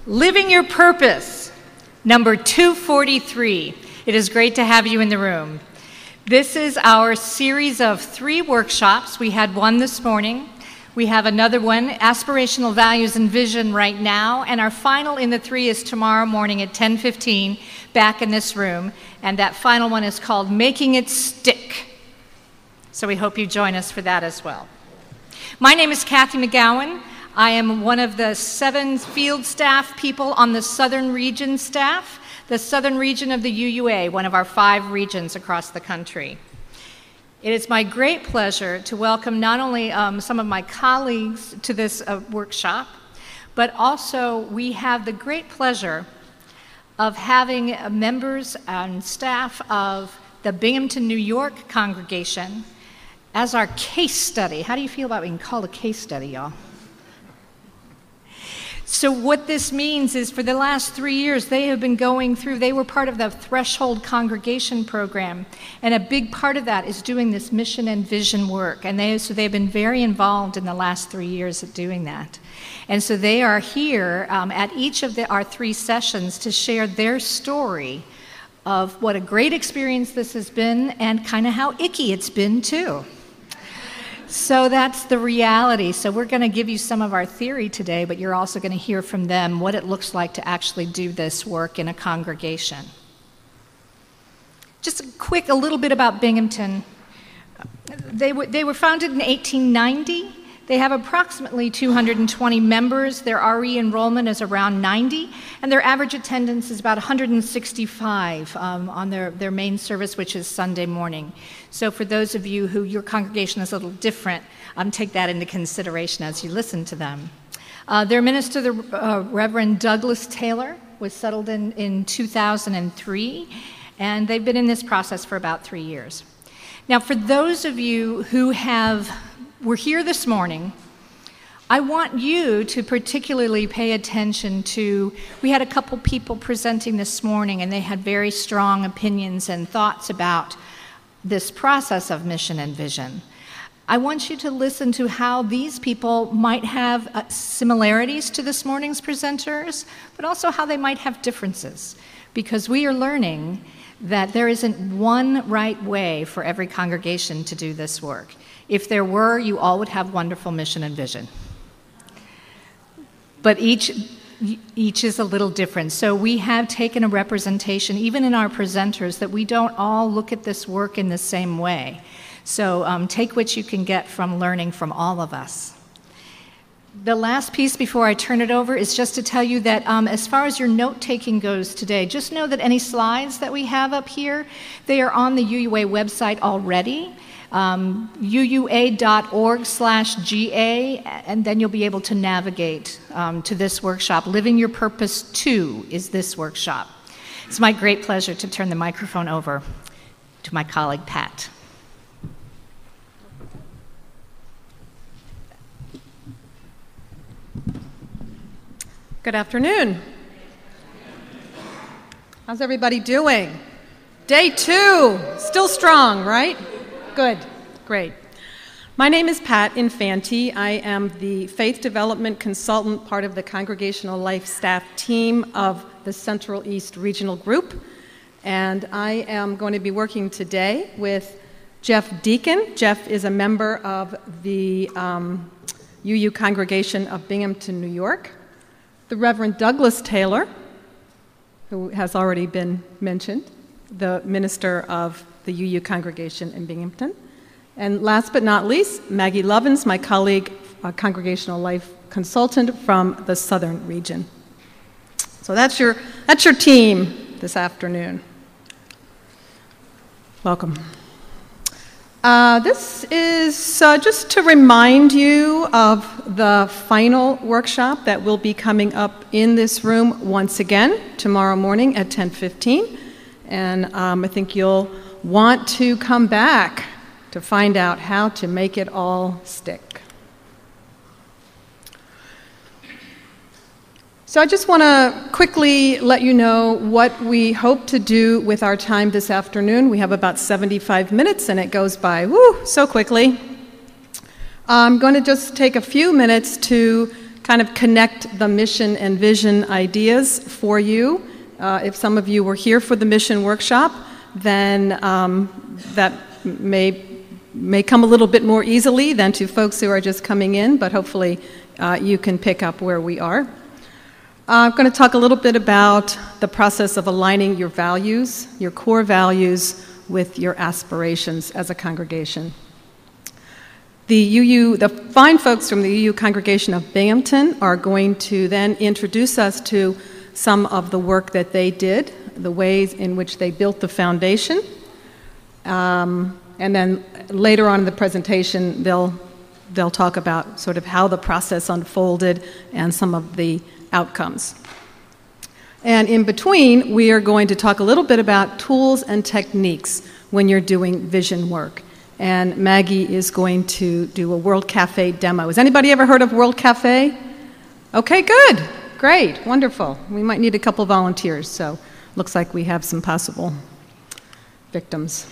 Living Your Purpose, number 243. It is great to have you in the room. This is our series of 3 workshops. We had one this morning. We have another one, Aspirational Values and Vision, right now. And our final in the 3 is tomorrow morning at 10:15 back in this room. And that final one is called Making It Stick. So we hope you join us for that as well. My name is Kathy McGowan. I am one of the 7 field staff people on the Southern Region staff, the Southern Region of the UUA, one of our 5 regions across the country. It is my great pleasure to welcome not only some of my colleagues to this workshop, but also we have the great pleasure of having members and staff of the Binghamton, New York congregation as our case study. How do you feel about being called a case study, y'all? So what this means is for the last 3 years, they have been going through, they were part of the Threshold Congregation Program, and a big part of that is doing this mission and vision work, and so they've been very involved in the last 3 years of doing that. And so they are here at each of our 3 sessions to share their story of what a great experience this has been and kind of how icky it's been too. So that's the reality. So we're going to give you some of our theory today, but you're also going to hear from them what it looks like to actually do this work in a congregation. Just a little bit about Binghamton. They were founded in 1890. They have approximately 220 members. Their RE enrollment is around 90, and their average attendance is about 165 on their main service, which is Sunday morning. So for those of you who your congregation is a little different, take that into consideration as you listen to them. Their minister, the Reverend Douglas Taylor, was settled in 2003, and they've been in this process for about 3 years. Now, for those of you who were here this morning, I want you to particularly pay attention to, we had a couple people presenting this morning and they had very strong opinions and thoughts about this process of mission and vision. I want you to listen to how these people might have similarities to this morning's presenters, but also how they might have differences, because we are learning that there isn't one right way for every congregation to do this work. If there were, you all would have wonderful mission and vision. But each is a little different. So we have taken a representation, even in our presenters, that we don't all look at this work in the same way. So take what you can get from learning from all of us. The last piece before I turn it over is just to tell you that as far as your note-taking goes today, just know that any slides that we have up here, they are on the UUA website already. UUA.org/GA, and then you'll be able to navigate to this workshop. Living Your Purpose 2 is this workshop. It's my great pleasure to turn the microphone over to my colleague, Pat. Good afternoon. How's everybody doing? Day 2, still strong, right? Good, great. My name is Pat Infante. I am the Faith Development Consultant, part of the Congregational Life staff team of the Central East Regional Group. And I am going to be working today with Jeff Deacon. Jeff is a member of the UU congregation of Binghamton, New York. The Reverend Douglas Taylor, who has already been mentioned, the minister of the UU congregation in Binghamton. And last but not least, Maggie Lovins, my colleague, a congregational life consultant from the Southern region. So that's your team this afternoon. Welcome. This is just to remind you of the final workshop that will be coming up in this room once again tomorrow morning at 10:15. And I think you'll want to come back to find out how to make it all stick. So I just want to quickly let you know what we hope to do with our time this afternoon. We have about 75 minutes and it goes by, so quickly. I'm going to just take a few minutes to kind of connect the mission and vision ideas for you. If some of you were here for the mission workshop, then that may come a little bit more easily than to folks who are just coming in, but hopefully you can pick up where we are. I'm going to talk a little bit about the process of aligning your values, your core values, with your aspirations as a congregation. The fine folks from the UU congregation of Binghamton are going to then introduce us to some of the work that they did, the ways in which they built the foundation. And then later on in the presentation, they'll talk about sort of how the process unfolded and some of the outcomes. And in between, we are going to talk a little bit about tools and techniques when you're doing vision work. And Maggie is going to do a World Café demo. Has anybody ever heard of World Café? Okay, good. Great. Wonderful. We might need a couple volunteers, so looks like we have some possible victims.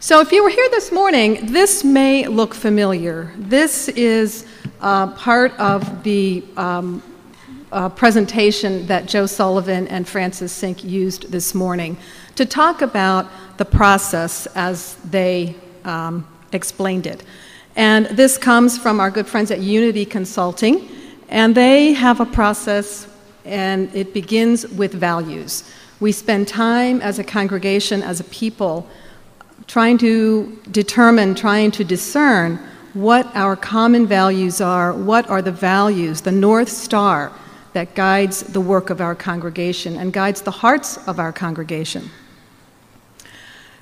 So if you were here this morning, this may look familiar. This is part of the presentation that Joe Sullivan and Francis Sink used this morning to talk about the process as they explained it. And this comes from our good friends at Unity Consulting, and they have a process, and it begins with values. We spend time as a congregation, as a people, trying to determine, trying to discern what our common values are, what are the values, the North Star that guides the work of our congregation and guides the hearts of our congregation.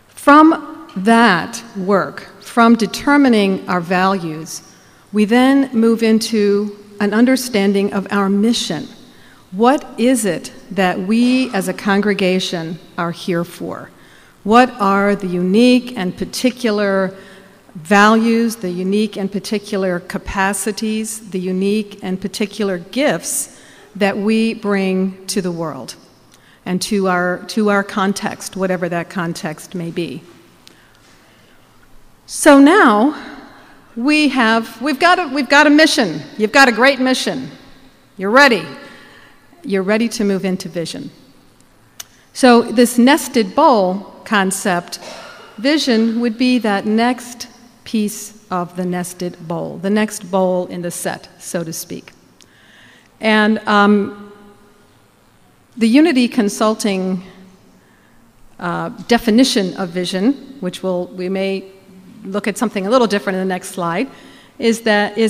From that work, from determining our values, we then move into an understanding of our mission. What is it that we as a congregation are here for? What are the unique and particular values, the unique and particular capacities, the unique and particular gifts that we bring to the world and to our context, whatever that context may be? So now we've got a mission. You've got a great mission. You're ready. You're ready to move into vision. So this nested bowl concept, vision would be that next piece of the nested bowl, the next bowl in the set, so to speak. And the Unity Consulting definition of vision, which we may look at something a little different in the next slide, is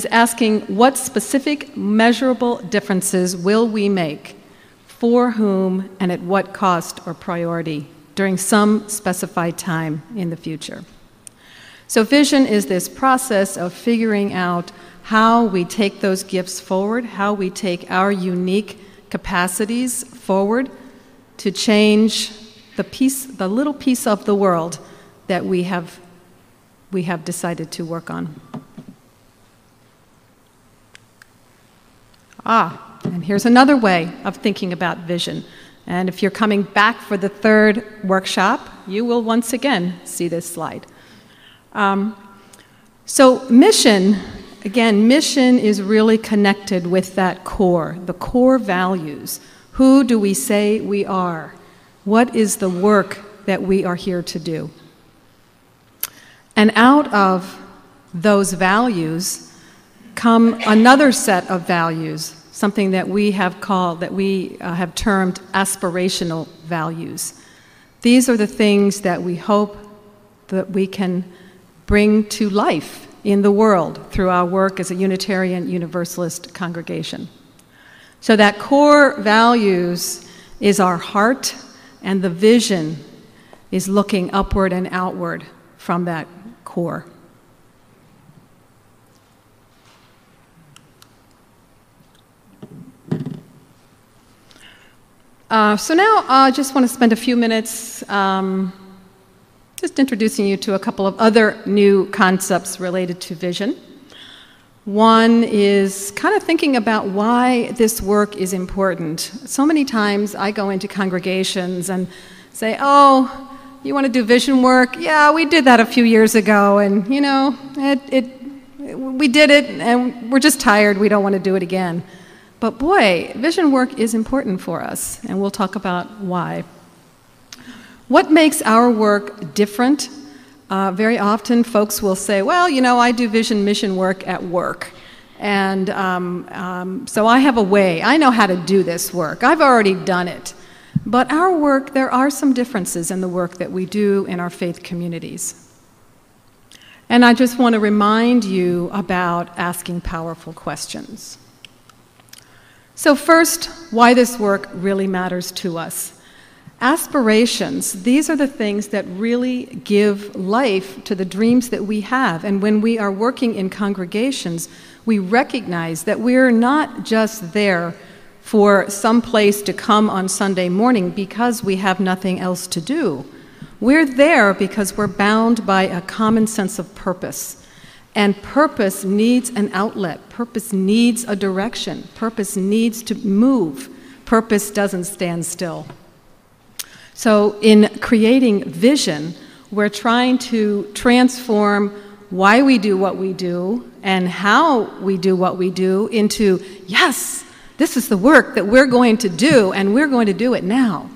asking what specific measurable differences will we make, for whom, and at what cost or priority during some specified time in the future. So vision is this process of figuring out how we take those gifts forward, how we take our unique capacities forward to change the little piece of the world that we have decided to work on. And here's another way of thinking about vision. And if you're coming back for the third workshop, you will once again see this slide. So mission is really connected with that core, the core values. Who do we say we are? What is the work that we are here to do? And out of those values come another set of values, something that we have termed aspirational values. These are the things that we hope that we can bring to life in the world through our work as a Unitarian Universalist congregation. So that core values is our heart, and the vision is looking upward and outward from that core. So now I just want to spend a few minutes just introducing you to a couple of other new concepts related to vision. One is kind of thinking about why this work is important. So many times I go into congregations and say, oh, you want to do vision work? Yeah, we did that a few years ago, and you know, it we did it and we're just tired, we don't want to do it again. But boy, vision work is important for us, and we'll talk about why. What makes our work different? Very often folks will say, well, I do vision mission work at work. And so I have a way. I know how to do this work. I've already done it. But our work, there are some differences in the work that we do in our faith communities. And I just want to remind you about asking powerful questions. So first, why this work really matters to us. Aspirations, these are the things that really give life to the dreams that we have. And when we are working in congregations, we recognize that we're not just there for some place to come on Sunday morning because we have nothing else to do. We're there because we're bound by a common sense of purpose. And purpose needs an outlet. Purpose needs a direction. Purpose needs to move. Purpose doesn't stand still. So in creating vision, we're trying to transform why we do what we do and how we do what we do into, yes, this is the work that we're going to do, and we're going to do it now.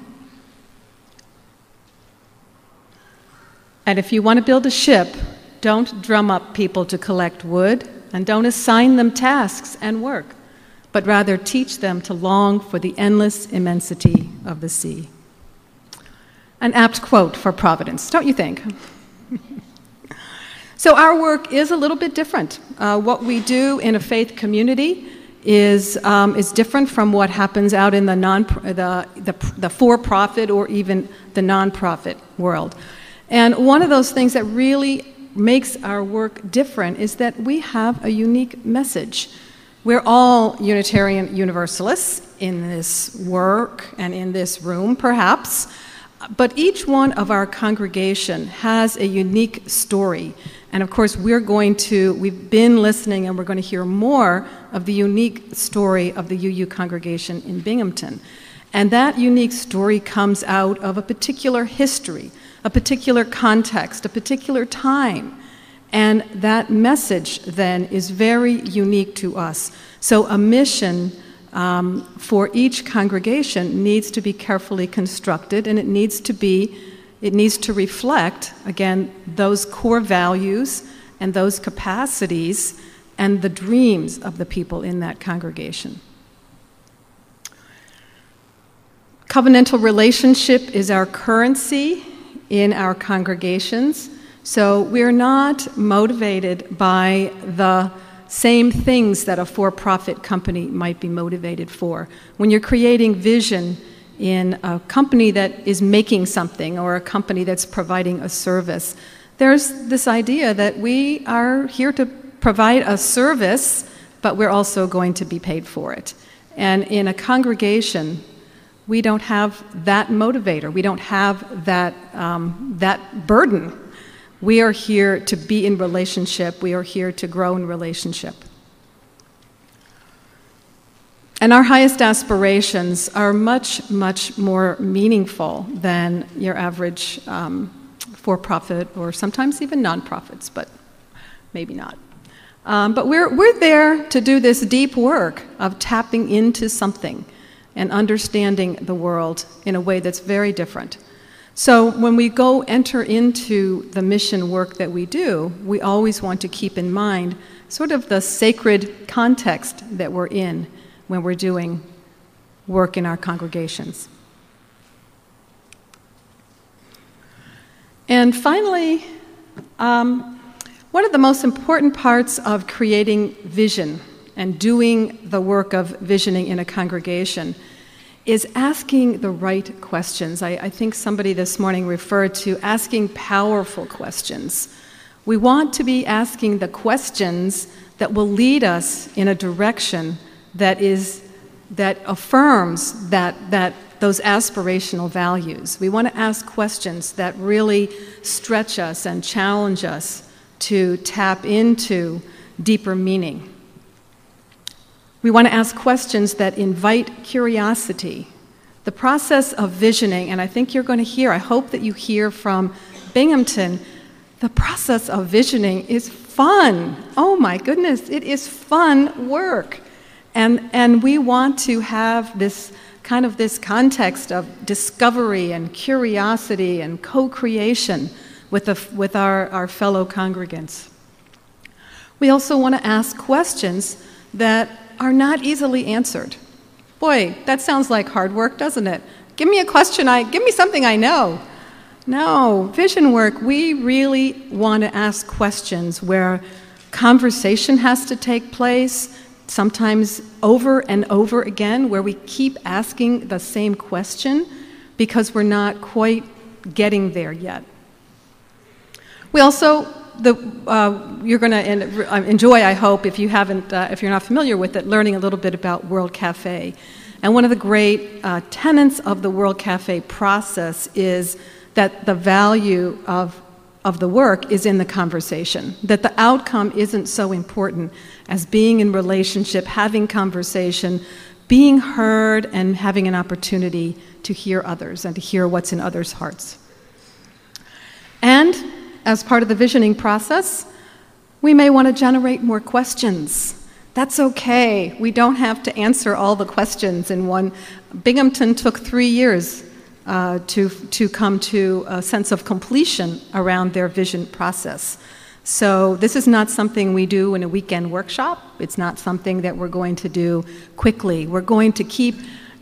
And if you want to build a ship, don't drum up people to collect wood, and don't assign them tasks and work, but rather teach them to long for the endless immensity of the sea. An apt quote for Providence, don't you think? So our work is a little bit different. What we do in a faith community is different from what happens out in the for-profit or even the non-profit world. And one of those things that really makes our work different is that we have a unique message. We're all Unitarian Universalists in this work and in this room, perhaps, but each one of our congregation has a unique story. And of course, we've been listening and we're going to hear more of the unique story of the UU congregation in Binghamton. And that unique story comes out of a particular history, a particular context, a particular time. And that message then is very unique to us. So a mission for each congregation needs to be carefully constructed, and it needs to reflect, again, those core values and those capacities and the dreams of the people in that congregation. Covenantal relationship is our currency in our congregations. So we're not motivated by the same things that a for-profit company might be motivated for. When you're creating vision in a company that is making something or a company that's providing a service, there's this idea that we are here to provide a service, but we're also going to be paid for it. And in a congregation, we don't have that motivator. We don't have that burden. We are here to be in relationship. We are here to grow in relationship. And our highest aspirations are much, much more meaningful than your average for-profit or sometimes even non-profits, but maybe not. But we're there to do this deep work of tapping into something and understanding the world in a way that's very different. So when we go enter into the mission work that we do, we always want to keep in mind sort of the sacred context that we're in when we're doing work in our congregations. And finally, one of the most important parts of creating vision and doing the work of visioning in a congregation is asking the right questions. I think somebody this morning referred to asking powerful questions. We want to be asking the questions that will lead us in a direction that affirms those aspirational values. We want to ask questions that really stretch us and challenge us to tap into deeper meaning. We want to ask questions that invite curiosity. The process of visioning, and I think you're going to hear, I hope that you hear from Binghamton, the process of visioning is fun. Oh my goodness, it is fun work. And we want to have this kind of this context of discovery and curiosity and co-creation with our fellow congregants. We also want to ask questions that are not easily answered. Boy, that sounds like hard work, doesn't it? Give me a question, give me something I know. No, vision work, we really want to ask questions where conversation has to take place, sometimes over and over again, where we keep asking the same question because we're not quite getting there yet. We also, you're going to enjoy, I hope, if you're not familiar with it, learning a little bit about World Café. And one of the great tenets of the World Café process is that the value of the work is in the conversation, that the outcome isn't so important as being in relationship, having conversation, being heard, and having an opportunity to hear others and to hear what's in others' hearts. And as part of the visioning process, we may want to generate more questions. That's okay. We don't have to answer all the questions in one. Binghamton took 3 years to come to a sense of completion around their vision process. So this is not something we do in a weekend workshop. It's not something that we're going to do quickly. We're going to keep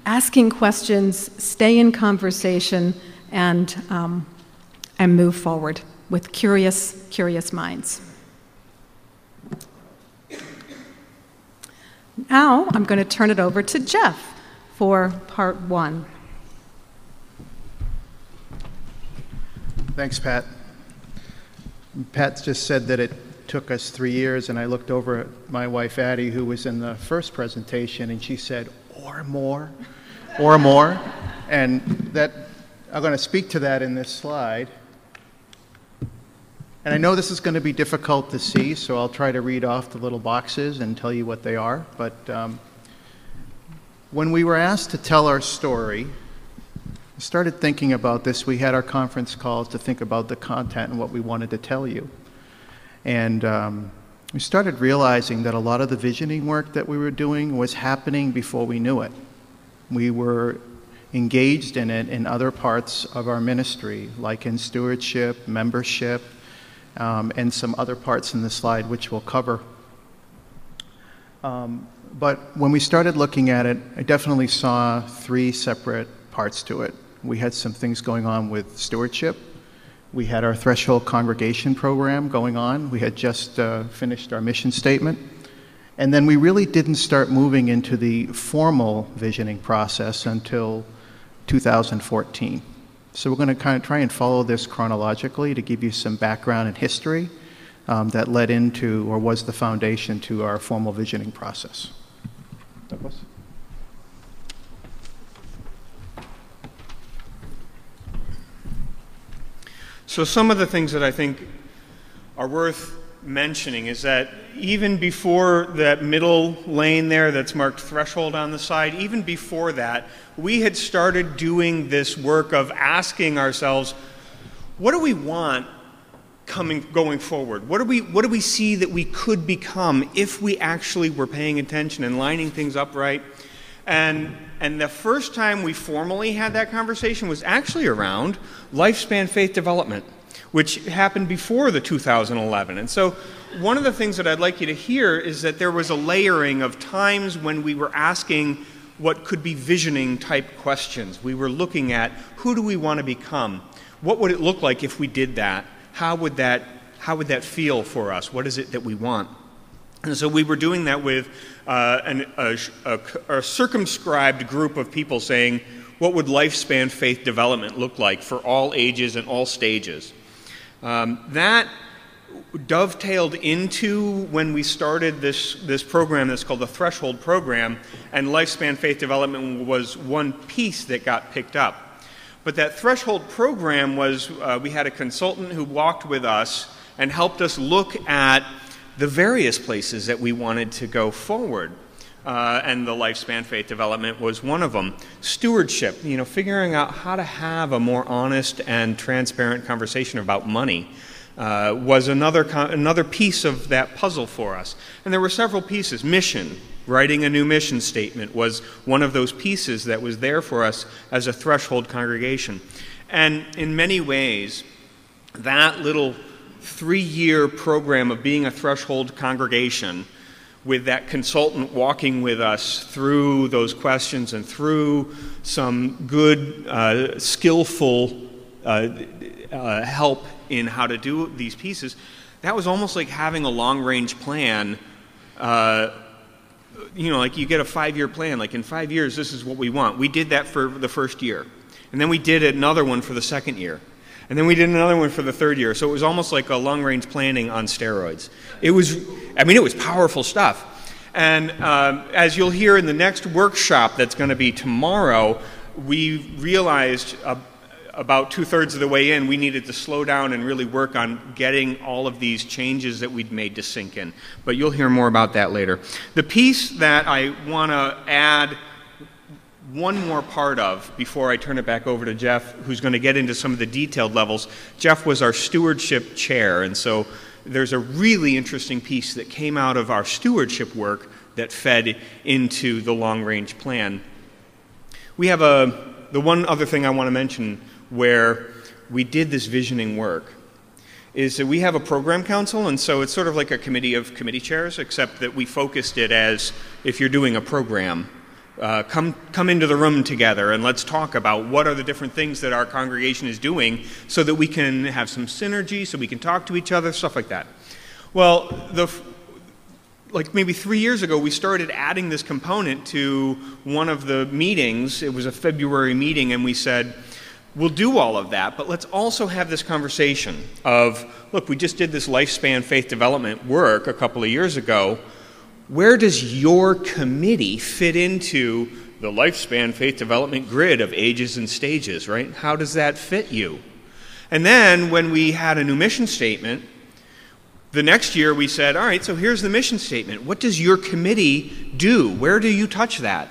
asking questions, stay in conversation, and move forward with curious minds. Now I'm going to turn it over to Jeff for part 1. Thanks, Pat. Pat just said that it took us 3 years, and I looked over at my wife, Addie, who was in the first presentation, and she said, or more, or more. And that, I'm going to speak to that in this slide. And I know this is going to be difficult to see, so I'll try to read off the little boxes and tell you what they are. But when we were asked to tell our story, I started thinking about this. We had our conference calls to think about the content and what we wanted to tell you. And we started realizing that a lot of the visioning work that we were doing was happening before we knew it. We were engaged in it in other parts of our ministry, like in stewardship, membership, and some other parts in the slide which we'll cover. But when we started looking at it, I definitely saw 3 separate parts to it. We had some things going on with stewardship. We had our Threshold Congregation program going on. We had just finished our mission statement. And then we really didn't start moving into the formal visioning process until 2014. So we're going to kind of try and follow this chronologically to give you some background and history that led into or was the foundation to our formal visioning process. Douglas? So some of the things that I think are worth mentioning is that even before that middle lane there that's marked threshold on the side, even before that, we had started doing this work of asking ourselves, what do we want going forward? What do we see that we could become if we actually were paying attention and lining things up right? And the first time we formally had that conversation was actually around lifespan faith development, which happened before the 2011. And so one of the things that I'd like you to hear is that there was a layering of times when we were asking what could be visioning type questions. We were looking at who do we want to become? What would it look like if we did that? How would that feel for us? What is it that we want? And so we were doing that with a circumscribed group of people saying, what would lifespan faith development look like for all ages and all stages? That dovetailed into when we started this program that's called the Threshold Program, and lifespan faith development was one piece that got picked up. But that Threshold Program was, we had a consultant who walked with us and helped us look at the various places that we wanted to go forward. And the lifespan faith development was one of them. Stewardship, figuring out how to have a more honest and transparent conversation about money. was another piece of that puzzle for us. And there were several pieces. Mission, writing a new mission statement, was one of those pieces that was there for us as a threshold congregation. And in many ways, that little 3-year program of being a threshold congregation, with that consultant walking with us through those questions and through some good, skillful help in how to do these pieces, that was almost like having a long-range plan. Like you get a 5-year plan, like in 5 years, this is what we want. We did that for the first year. And then we did another one for the second year. And then we did another one for the third year. So it was almost like a long-range planning on steroids. It was powerful stuff. And as you'll hear in the next workshop that's going to be tomorrow, we realized about 2/3 of the way in, we needed to slow down and really work on getting all of these changes that we'd made to sink in. But you'll hear more about that later. The piece that I want to add one more part of before I turn it back over to Jeff, who's going to get into some of the detailed levels. Jeff was our stewardship chair, and so there's a really interesting piece that came out of our stewardship work that fed into the long-range plan. We have the one other thing I want to mention where we did this visioning work is that we have a program council, and so it's sort of like a committee of committee chairs, except that we focused it as if you're doing a program. Come into the room together and let's talk about what are the different things that our congregation is doing so that we can have some synergy, so we can talk to each other, stuff like that. Well, like maybe 3 years ago, we started adding this component to one of the meetings. It was a February meeting, and we said, we'll do all of that, but let's also have this conversation of, look, we just did this lifespan faith development work a couple of years ago. Where does your committee fit into the lifespan faith development grid of ages and stages, right? How does that fit you? And then when we had a new mission statement, the next year we said, all right, so here's the mission statement. What does your committee do? Where do you touch that?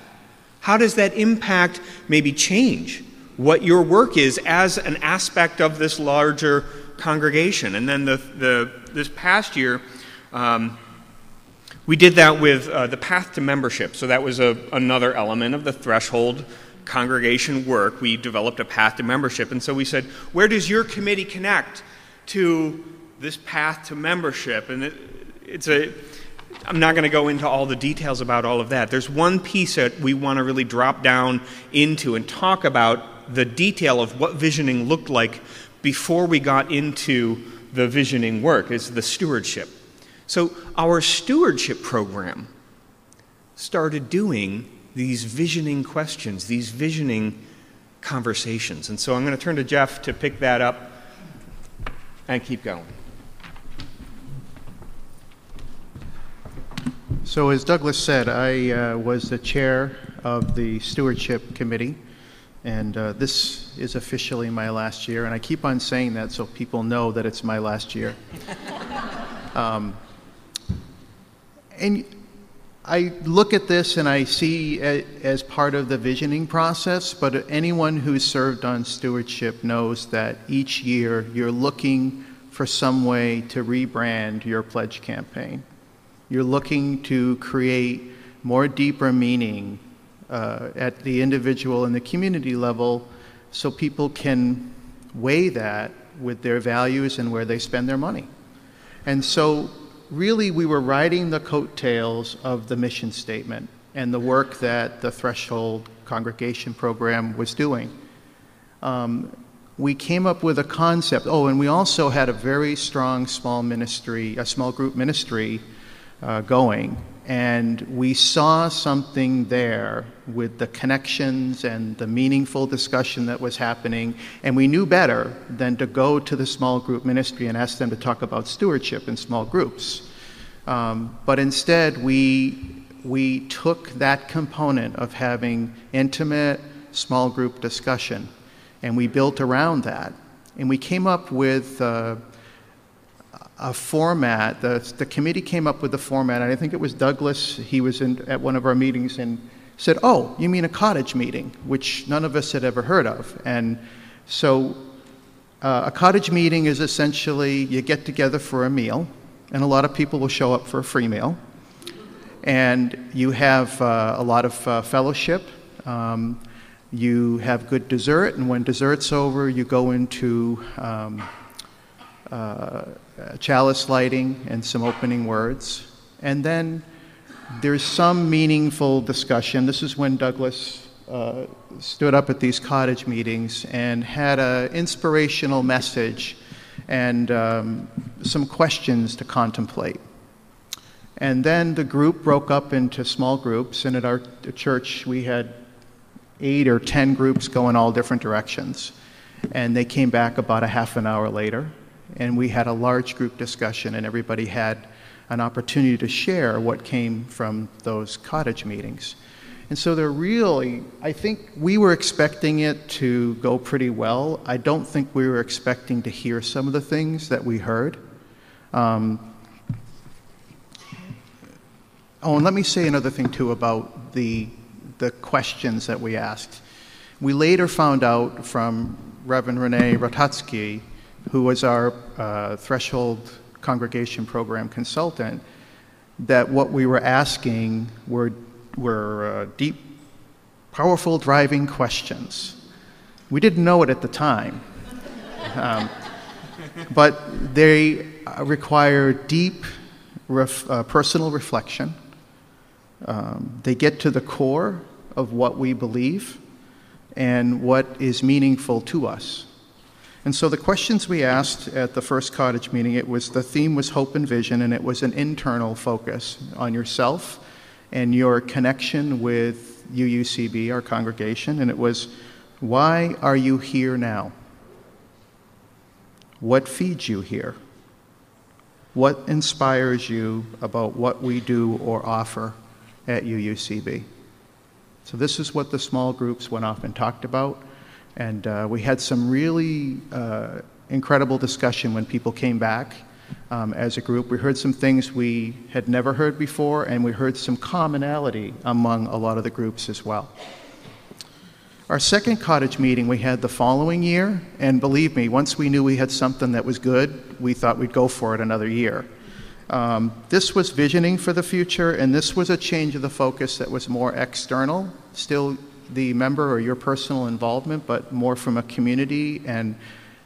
How does that impact, maybe change what your work is as an aspect of this larger congregation? And then this past year, we did that with the path to membership. So that was another element of the threshold congregation work. We developed a path to membership. And so we said, where does your committee connect to this path to membership? And I'm not going to go into all the details about all of that. There's one piece that we want to really drop down into and talk about the detail of what visioning looked like before we got into the visioning work, is the stewardship. So our stewardship program started doing these visioning questions, these visioning conversations. And so I'm going to turn to Jeff to pick that up and keep going. So as Douglas said, I was the chair of the stewardship committee, and this is officially my last year, and I keep on saying that so people know that it's my last year. And I look at this and I see it as part of the visioning process, but anyone who's served on stewardship knows that each year you're looking for some way to rebrand your pledge campaign. You're looking to create more deeper meaning at the individual and the community level so people can weigh that with their values and where they spend their money. And so really, we were riding the coattails of the mission statement and the work that the Threshold Congregation Program was doing. We came up with a concept. Oh, and we also had a very strong small group ministry going. And we saw something there with the connections and the meaningful discussion that was happening, and we knew better than to go to the small group ministry and ask them to talk about stewardship in small groups. But instead, we took that component of having intimate small group discussion, and we built around that. And we came up with a format. The committee came up with the format, and I think it was Douglas. He was at one of our meetings and said, "Oh, you mean a cottage meeting," which none of us had ever heard of. And so A cottage meeting is essentially you get together for a meal, and a lot of people will show up for a free meal. And you have a lot of fellowship. You have good dessert, and when dessert's over, you go into chalice lighting and some opening words. And then there's some meaningful discussion. This is when Douglas stood up at these cottage meetings and had an inspirational message and some questions to contemplate. And then the group broke up into small groups, and at our church we had 8 or 10 groups going all different directions. And they came back about a half an hour later, and we had a large group discussion, and everybody had an opportunity to share what came from those cottage meetings. And so they're really, I think we were expecting it to go pretty well. I don't think we were expecting to hear some of the things that we heard. Oh, and let me say another thing too about the questions that we asked. We later found out from Reverend Renee Rotatsky, who was our Threshold Congregation Program consultant, that what we were asking were deep, powerful, driving questions. We didn't know it at the time, but they require deep personal reflection. They get to the core of what we believe and what is meaningful to us. And so the questions we asked at the first cottage meeting, the theme was hope and vision, and it was an internal focus on yourself and your connection with UUCB, our congregation, and it was, why are you here now? What feeds you here? What inspires you about what we do or offer at UUCB? So this is what the small groups went off and talked about, and we had some really incredible discussion when people came back as a group. We heard some things we had never heard before, and we heard some commonality among a lot of the groups as well. Our second cottage meeting we had the following year, and believe me, once we knew we had something that was good, we thought we'd go for it another year. This was visioning for the future, and this was a change of the focus that was more external, still the member or your personal involvement, but more from a community and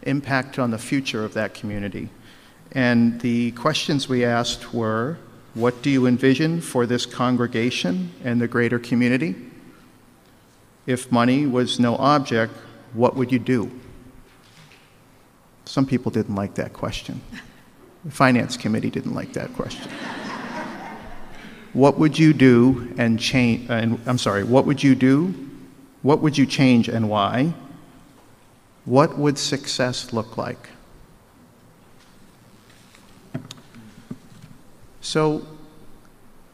impact on the future of that community. And the questions we asked were, what do you envision for this congregation and the greater community? If money was no object, what would you do? Some people didn't like that question. The finance committee didn't like that question. What would you do and change? What would you do? What would you change and why? What would success look like? So,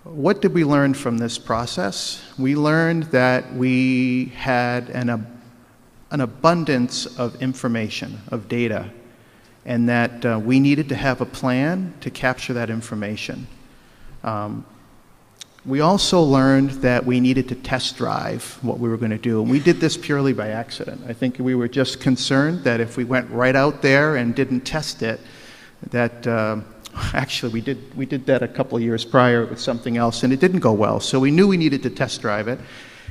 what did we learn from this process? We learned that we had an abundance of information, of data, and that we needed to have a plan to capture that information. We also learned that we needed to test drive what we were going to do, and we did this purely by accident. I think we were just concerned that if we went right out there and didn't test it, that actually we did that a couple of years prior with something else, and it didn't go well, so we knew we needed to test drive it.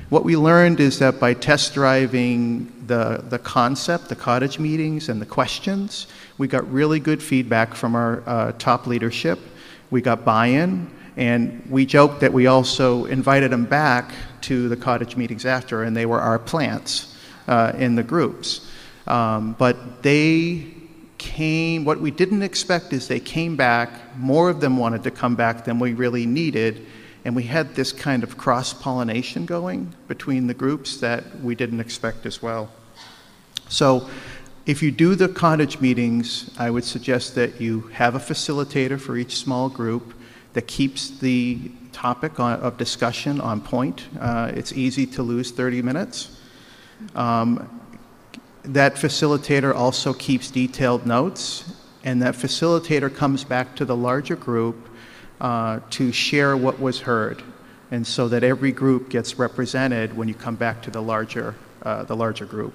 What we learned is that by test driving the concept, the cottage meetings, and the questions, we got really good feedback from our top leadership. We got buy-in, and we joked that we also invited them back to the cottage meetings after, and they were our plants in the groups. But they came, what we didn't expect is they came back, more of them wanted to come back than we really needed, and we had this kind of cross-pollination going between the groups that we didn't expect as well. So if you do the cottage meetings, I would suggest that you have a facilitator for each small group that keeps the topic of discussion on point. It's easy to lose 30 minutes. That facilitator also keeps detailed notes, and that facilitator comes back to the larger group to share what was heard, and so that every group gets represented when you come back to the larger group.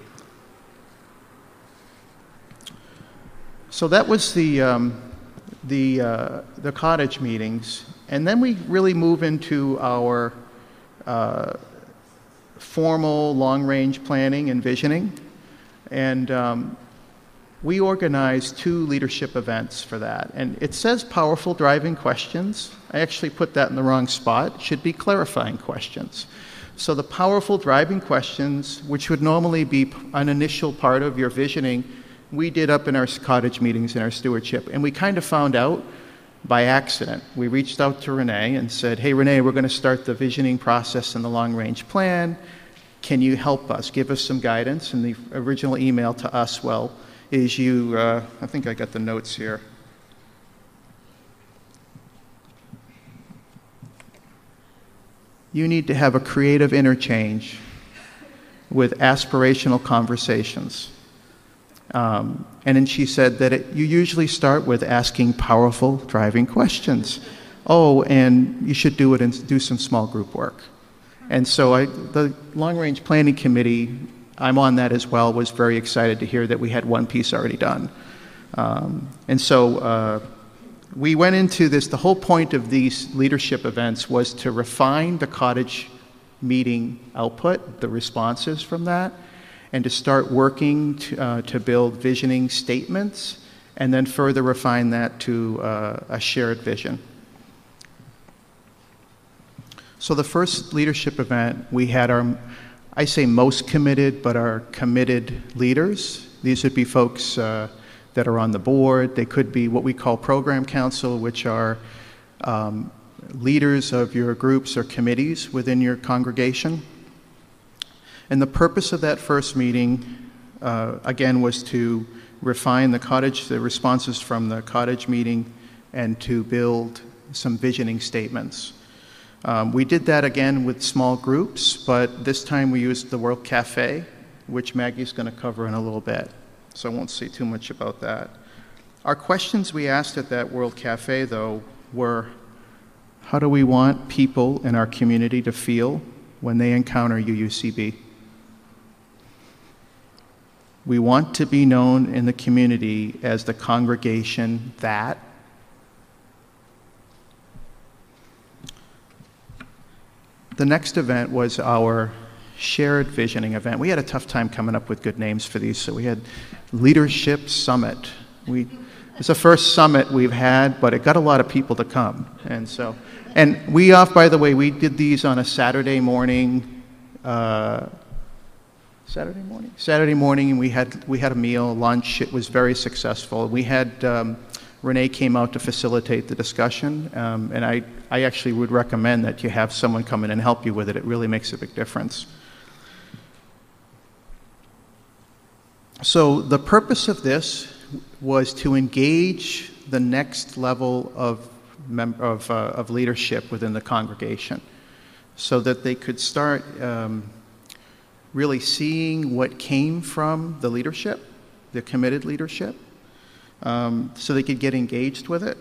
So that was the cottage meetings. And then we really move into our formal long-range planning and visioning. And we organized 2 leadership events for that. And it says powerful driving questions. I actually put that in the wrong spot. It should be clarifying questions. So the powerful driving questions, which would normally be an initial part of your visioning, we did up in our cottage meetings in our stewardship. And we kind of found out by accident. We reached out to Renee and said, hey, Renee, we're going to start the visioning process and the long-range plan. Can you help us? Give us some guidance. And the original email to us, is you, I think I got the notes here. You need to have a creative interchange with aspirational conversations. And then she said that you usually start with asking powerful driving questions. Oh, and you should do it and do some small group work. And so the long-range planning committee, I'm on that as well, was very excited to hear that we had one piece already done. And so we went into this. The whole point of these leadership events was to refine the cottage meeting output, the responses from that, and to start working to build visioning statements, and then further refine that to a shared vision. So the first leadership event, we had I say most committed, but our committed leaders. These would be folks that are on the board. They could be what we call program council, which are leaders of your groups or committees within your congregation. And the purpose of that first meeting, again, was to refine the responses from the cottage meeting and to build some visioning statements. We did that again with small groups, but this time we used the World Café, which Maggie's going to cover in a little bit, so I won't say too much about that. Our questions we asked at that World Café, though, were, how do we want people in our community to feel when they encounter UUCB? We want to be known in the community as the congregation that. The next event was our shared visioning event. We had a tough time coming up with good names for these, so we had Leadership Summit. It's the first summit we've had, but it got a lot of people to come. And by the way, we did these on a Saturday morning, and we had a meal, lunch. It was very successful. We had Renee came out to facilitate the discussion, and I actually would recommend that you have someone come in and help you with it. It really makes a big difference. So the purpose of this was to engage the next level of leadership within the congregation, so that they could start really seeing what came from the leadership, the committed leadership, so they could get engaged with it,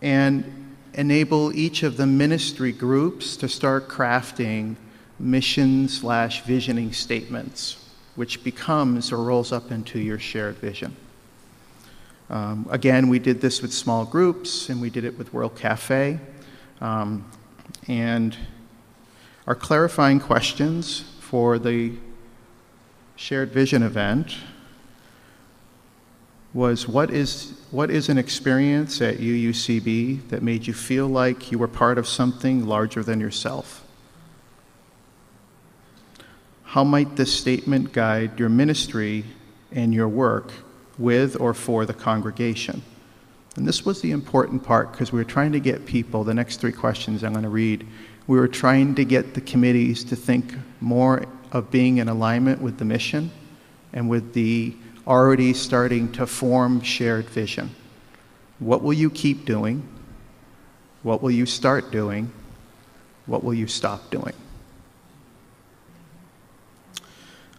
and enable each of the ministry groups to start crafting mission/visioning statements, which becomes or rolls up into your shared vision. Again, we did this with small groups, and we did it with World Café. And our clarifying questions for the shared vision event was, what is an experience at UUCB that made you feel like you were part of something larger than yourself? How might this statement guide your ministry and your work with or for the congregation? And this was the important part, because we were trying to get people, the next 3 questions I'm going to read, we were trying to get the committees to think more of being in alignment with the mission and with the already starting to form shared vision. What will you keep doing? What will you start doing? What will you stop doing?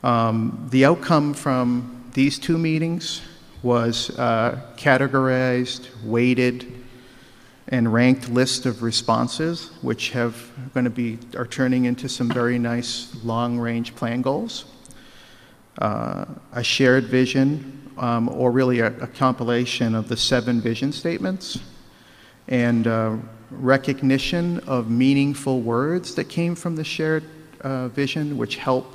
The outcome from these 2 meetings was categorized, weighted, and ranked list of responses, which are turning into some very nice long-range plan goals. a shared vision, or really a compilation of the 7 vision statements, and recognition of meaningful words that came from the shared vision, which help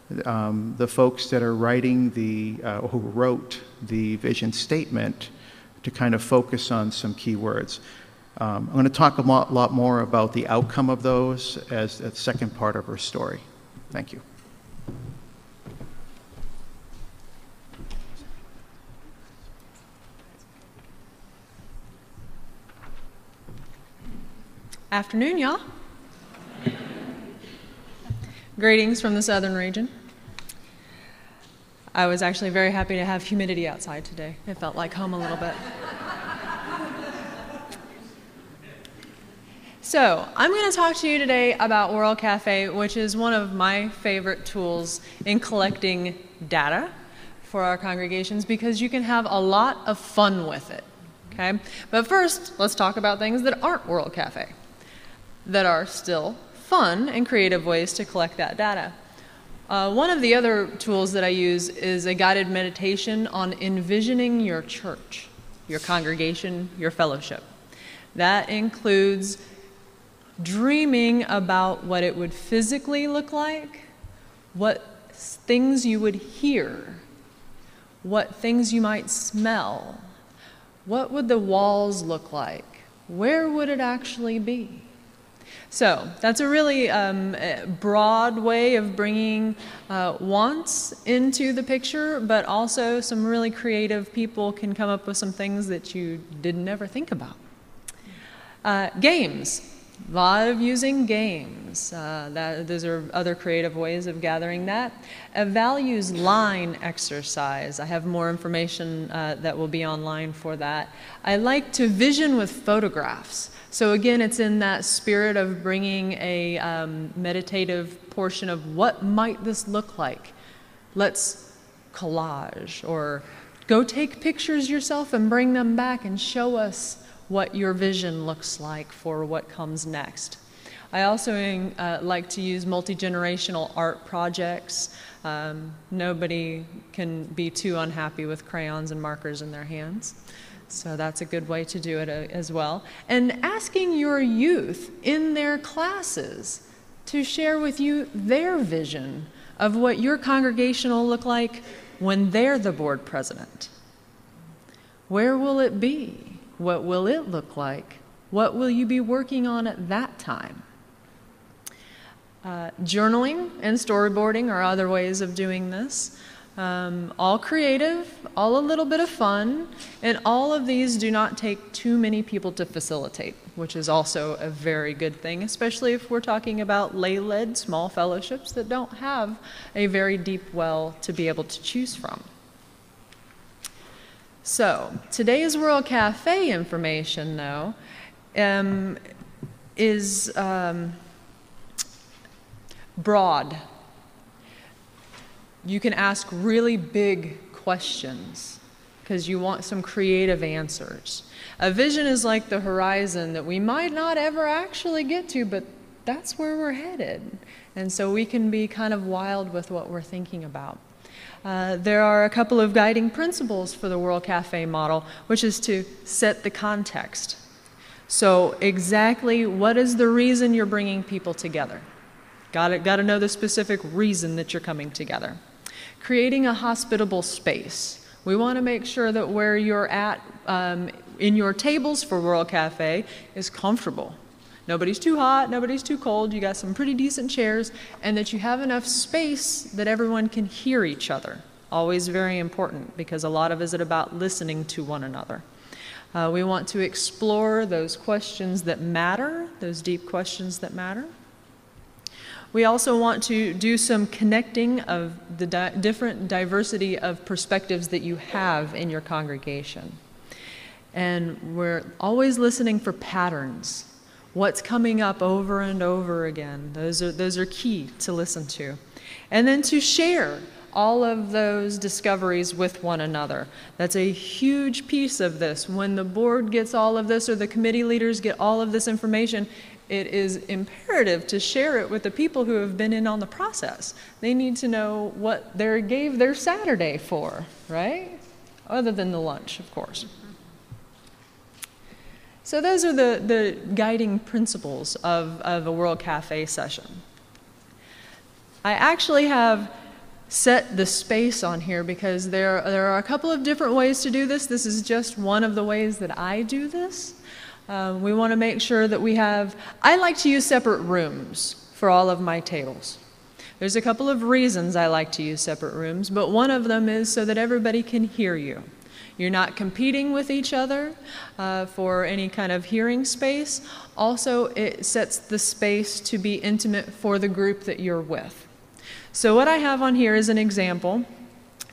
the folks that are writing who wrote the vision statement to kind of focus on some key words. I'm going to talk a lot more about the outcome of those as the second part of our story. Thank you. Afternoon, y'all. Greetings from the southern region. I was actually very happy to have humidity outside today. It felt like home a little bit. So, I'm going to talk to you today about World Café, which is one of my favorite tools in collecting data for our congregations because you can have a lot of fun with it. Okay? But first, let's talk about things that aren't World Café, that are still fun and creative ways to collect that data. One of the other tools that I use is a guided meditation on envisioning your church, your congregation, your fellowship. That includes dreaming about what it would physically look like, what things you would hear, what things you might smell, what would the walls look like, where would it actually be? So that's a really broad way of bringing wants into the picture, but also some really creative people can come up with some things that you didn't ever think about. Games. A lot of using games. Those are other creative ways of gathering that. A values line exercise. I have more information that will be online for that. I like to vision with photographs. So again, it's in that spirit of bringing a meditative portion of what might this look like. Let's collage, or go take pictures yourself and bring them back and show us what your vision looks like for what comes next. I also like to use multi-generational art projects. Nobody can be too unhappy with crayons and markers in their hands. So that's a good way to do it as well. And asking your youth in their classes to share with you their vision of what your congregation will look like when they're the board president. Where will it be? What will it look like? What will you be working on at that time? Journaling and storyboarding are other ways of doing this. All creative, all a little bit of fun, and all of these do not take too many people to facilitate, which is also a very good thing, especially if we're talking about lay-led small fellowships that don't have a very deep well to be able to choose from. So, today's World Café information, though, is broad. You can ask really big questions because you want some creative answers. A vision is like the horizon that we might not ever actually get to, but that's where we're headed. And so we can be kind of wild with what we're thinking about. There are a couple of guiding principles for the World Café model, which is to set the context. So exactly what is the reason you're bringing people together? Got to know the specific reason that you're coming together. Creating a hospitable space. We want to make sure that where you're at in your tables for World Café is comfortable. Nobody's too hot, nobody's too cold, you got some pretty decent chairs, and that you have enough space that everyone can hear each other. Always very important, because a lot of it is about listening to one another. We want to explore those questions that matter, those deep questions that matter. We also want to do some connecting of the different diversity of perspectives that you have in your congregation. And we're always listening for patterns. What's coming up over and over again? Those are key to listen to. And then to share all of those discoveries with one another. That's a huge piece of this. When the board gets all of this, or the committee leaders get all of this information, it is imperative to share it with the people who have been in on the process. They need to know what they gave their Saturday for, right? Other than the lunch, of course. So those are the guiding principles of a World Café session. I actually have set the space on here because there are a couple of different ways to do this. This is just one of the ways that I do this. We want to make sure that I like to use separate rooms for all of my tables. There's a couple of reasons I like to use separate rooms, but one of them is so that everybody can hear you. You're not competing with each other for any kind of hearing space. Also, it sets the space to be intimate for the group that you're with. So what I have on here is an example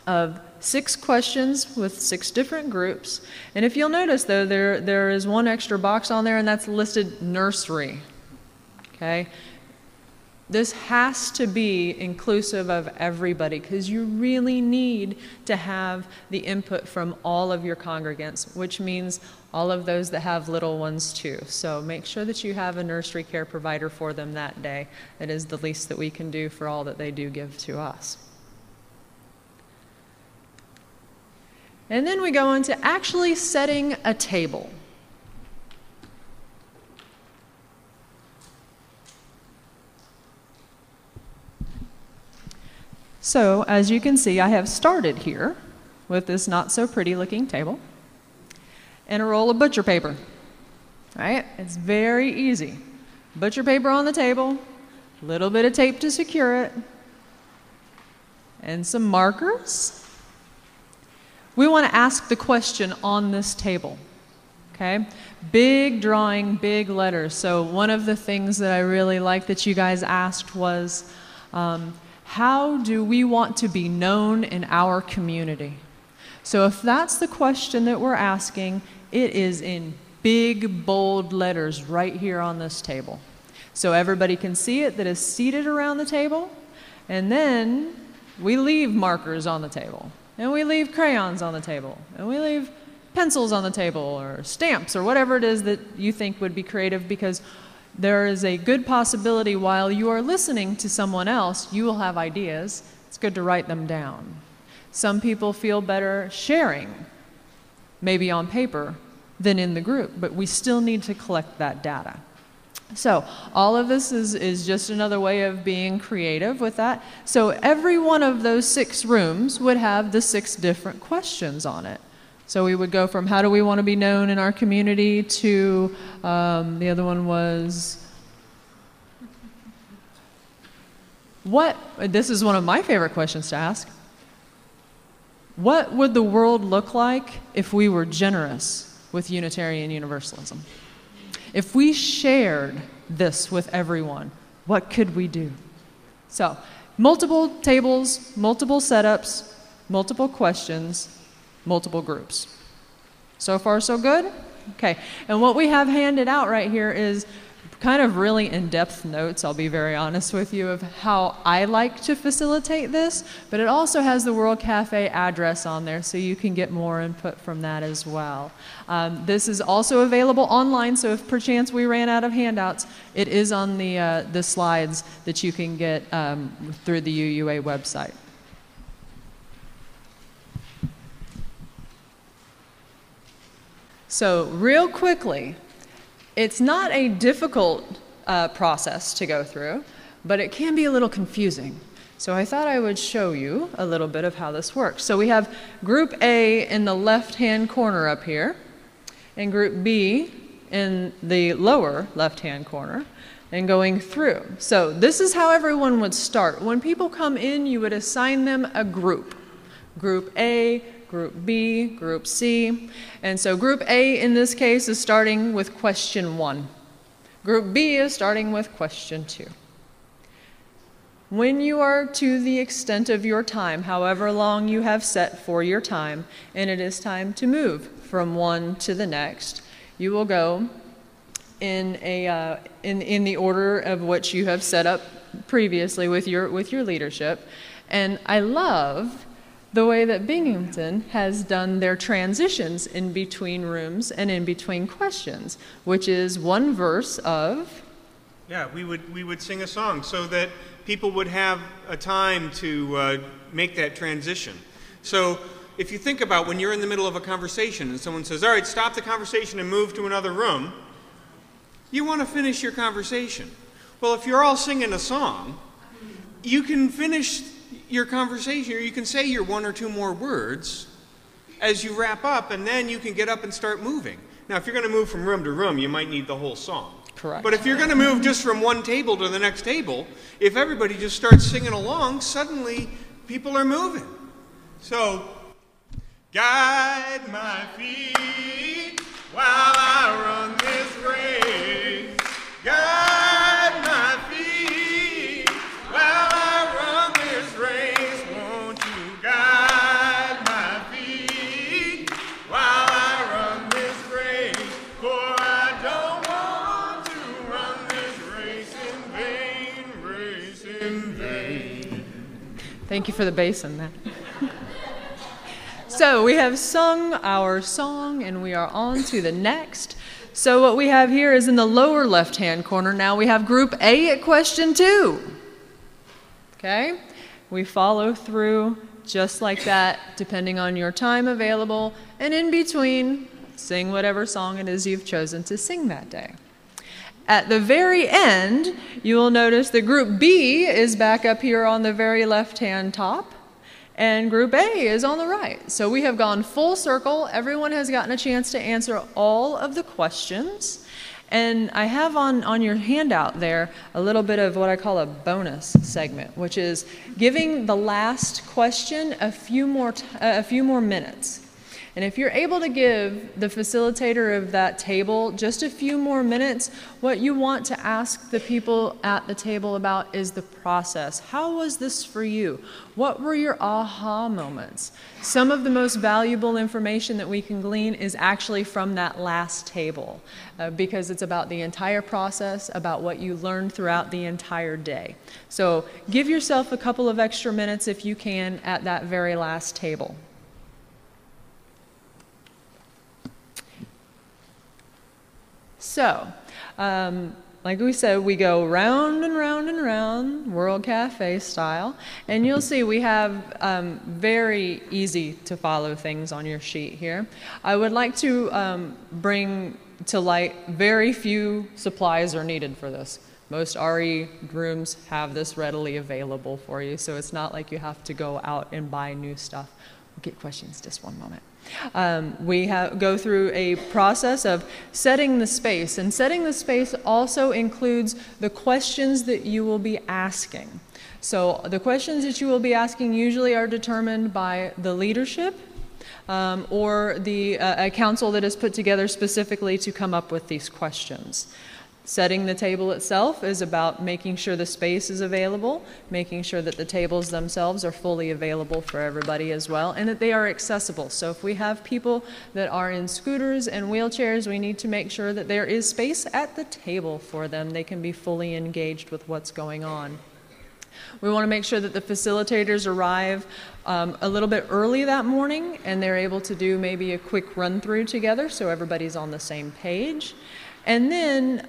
of 6 questions with 6 different groups. And if you'll notice, though, there is one extra box on there, and that's listed nursery. Okay? This has to be inclusive of everybody because you really need to have the input from all of your congregants, which means all of those that have little ones too. So make sure that you have a nursery care provider for them that day. It is the least that we can do for all that they do give to us. And then we go into actually setting a table. So, as you can see, I have started here with this not so pretty looking table and a roll of butcher paper. Right? It's very easy. Butcher paper on the table, a little bit of tape to secure it, and some markers. We want to ask the question on this table. Okay? Big drawing, big letters. So one of the things that I really like that you guys asked was, how do we want to be known in our community? So if that's the question that we're asking, it is in big, bold letters right here on this table. So everybody can see it that is seated around the table. And then we leave markers on the table. And we leave crayons on the table. And we leave pencils on the table or stamps or whatever it is that you think would be creative, because there is a good possibility while you are listening to someone else, you will have ideas. It's good to write them down. Some people feel better sharing, maybe on paper, than in the group, but we still need to collect that data. So all of this is just another way of being creative with that. So every one of those 6 rooms would have the 6 different questions on it. So we would go from how do we want to be known in our community to the other one was this is one of my favorite questions to ask. What would the world look like if we were generous with Unitarian Universalism? If we shared this with everyone, what could we do? So multiple tables, multiple setups, multiple questions, multiple groups. So far, so good? Okay. And what we have handed out right here is kind of really in-depth notes, I'll be very honest with you, of how I like to facilitate this, but it also has the World Café address on there, so you can get more input from that as well. This is also available online, so if perchance we ran out of handouts, it is on the slides that you can get through the UUA website. So real quickly, it's not a difficult process to go through, but it can be a little confusing. So I thought I would show you a little bit of how this works. So we have Group A in the left-hand corner up here, and Group B in the lower left-hand corner, and going through. So this is how everyone would start. When people come in, you would assign them a group. Group A, Group B, Group C. And so Group A in this case is starting with question 1. Group B is starting with question 2. When you are to the extent of your time, however long you have set for your time, and it is time to move from one to the next, you will go in the order of which you have set up previously with your leadership. And I love the way that Binghamton has done their transitions in between rooms and in between questions, which is one verse of Yeah, we would sing a song so that people would have a time to make that transition. So if you think about when you're in the middle of a conversation and someone says, all right, stop the conversation and move to another room, you want to finish your conversation. Well, if you're all singing a song, you can finish your conversation, or you can say your one or two more words as you wrap up, and then you can get up and start moving. Now, if you're going to move from room to room, you might need the whole song. Correct. But if you're going to move just from one table to the next table, if everybody just starts singing along, suddenly people are moving. So, guide my feet while I run this race. Guide my feet while I run this race. Won't you guide my feet while I run this race? For I don't want to run this race in vain. Thank you for the bass in that. So we have sung our song, and we are on to the next. So what we have here is in the lower left-hand corner. Now we have Group A at question 2. Okay? We follow through just like that, depending on your time available, and in between, sing whatever song it is you've chosen to sing that day. At the very end, you will notice that Group B is back up here on the very left-hand top, and Group A is on the right. So we have gone full circle. Everyone has gotten a chance to answer all of the questions. And I have on your handout there a little bit of what I call a bonus segment, which is giving the last question a few more minutes. And if you're able to give the facilitator of that table just a few more minutes, what you want to ask the people at the table about is the process. How was this for you? What were your aha moments? Some of the most valuable information that we can glean is actually from that last table, because it's about the entire process, about what you learned throughout the entire day. So give yourself a couple of extra minutes if you can at that very last table. So, like we said, we go round and round and round, World Café style, and you'll see we have very easy to follow things on your sheet here. I would like to bring to light very few supplies are needed for this. Most RE rooms have this readily available for you, so it's not like you have to go out and buy new stuff. We'll get questions just one moment. We go through a process of setting the space, and setting the space also includes the questions that you will be asking. So the questions that you will be asking usually are determined by the leadership or a council that is put together specifically to come up with these questions. Setting the table itself is about making sure the space is available, making sure that the tables themselves are fully available for everybody as well, and that they are accessible. So if we have people that are in scooters and wheelchairs, we need to make sure that there is space at the table for them. They can be fully engaged with what's going on. We want to make sure that the facilitators arrive a little bit early that morning, and they're able to do maybe a quick run-through together so everybody's on the same page. And then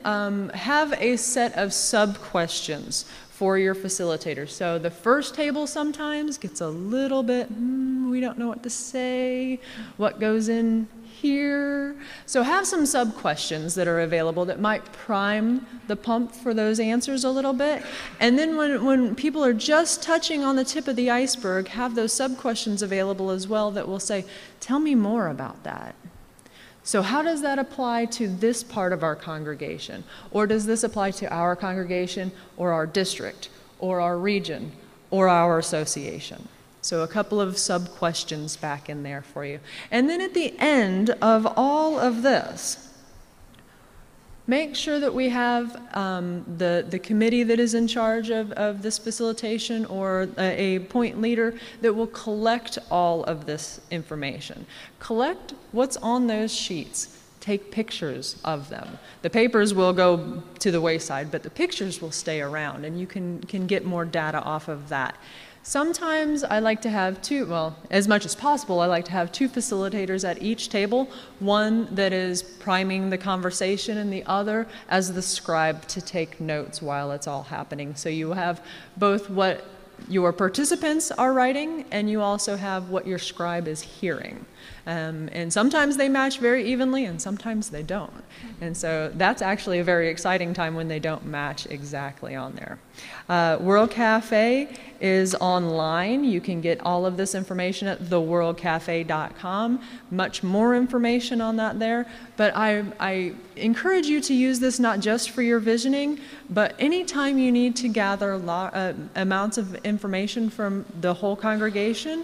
have a set of sub-questions for your facilitators. So the first table sometimes gets a little bit, we don't know what to say, what goes in here. So have some sub-questions that are available that might prime the pump for those answers a little bit. And then when people are just touching on the tip of the iceberg, have those sub-questions available as well that will say, tell me more about that. So how does that apply to this part of our congregation? Or does this apply to our congregation or our district or our region or our association? So a couple of sub-questions back in there for you. And then at the end of all of this, make sure that we have the committee that is in charge of this facilitation or a point leader that will collect all of this information. Collect what's on those sheets. Take pictures of them. The papers will go to the wayside, but the pictures will stay around, and you can get more data off of that. Sometimes I like to have two, well, as much as possible, I like to have two facilitators at each table, one that is priming the conversation and the other as the scribe to take notes while it's all happening. So you have both what your participants are writing and you also have what your scribe is hearing. And sometimes they match very evenly and sometimes they don't. And so that's actually a very exciting time when they don't match exactly on there. World Café is online. You can get all of this information at theworldcafe.com. Much more information on that there. But I encourage you to use this not just for your visioning, but anytime you need to gather amounts of information from the whole congregation,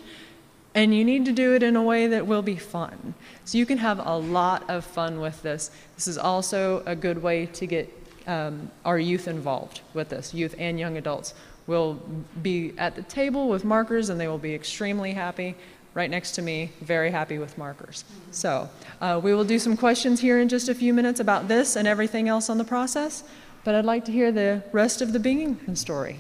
and you need to do it in a way that will be fun. So you can have a lot of fun with this. This is also a good way to get our youth involved with this. Youth and young adults will be at the table with markers and they will be extremely happy. Right next to me, very happy with markers. So we will do some questions here in just a few minutes about this and everything else on the process, but I'd like to hear the rest of the Binghamton story.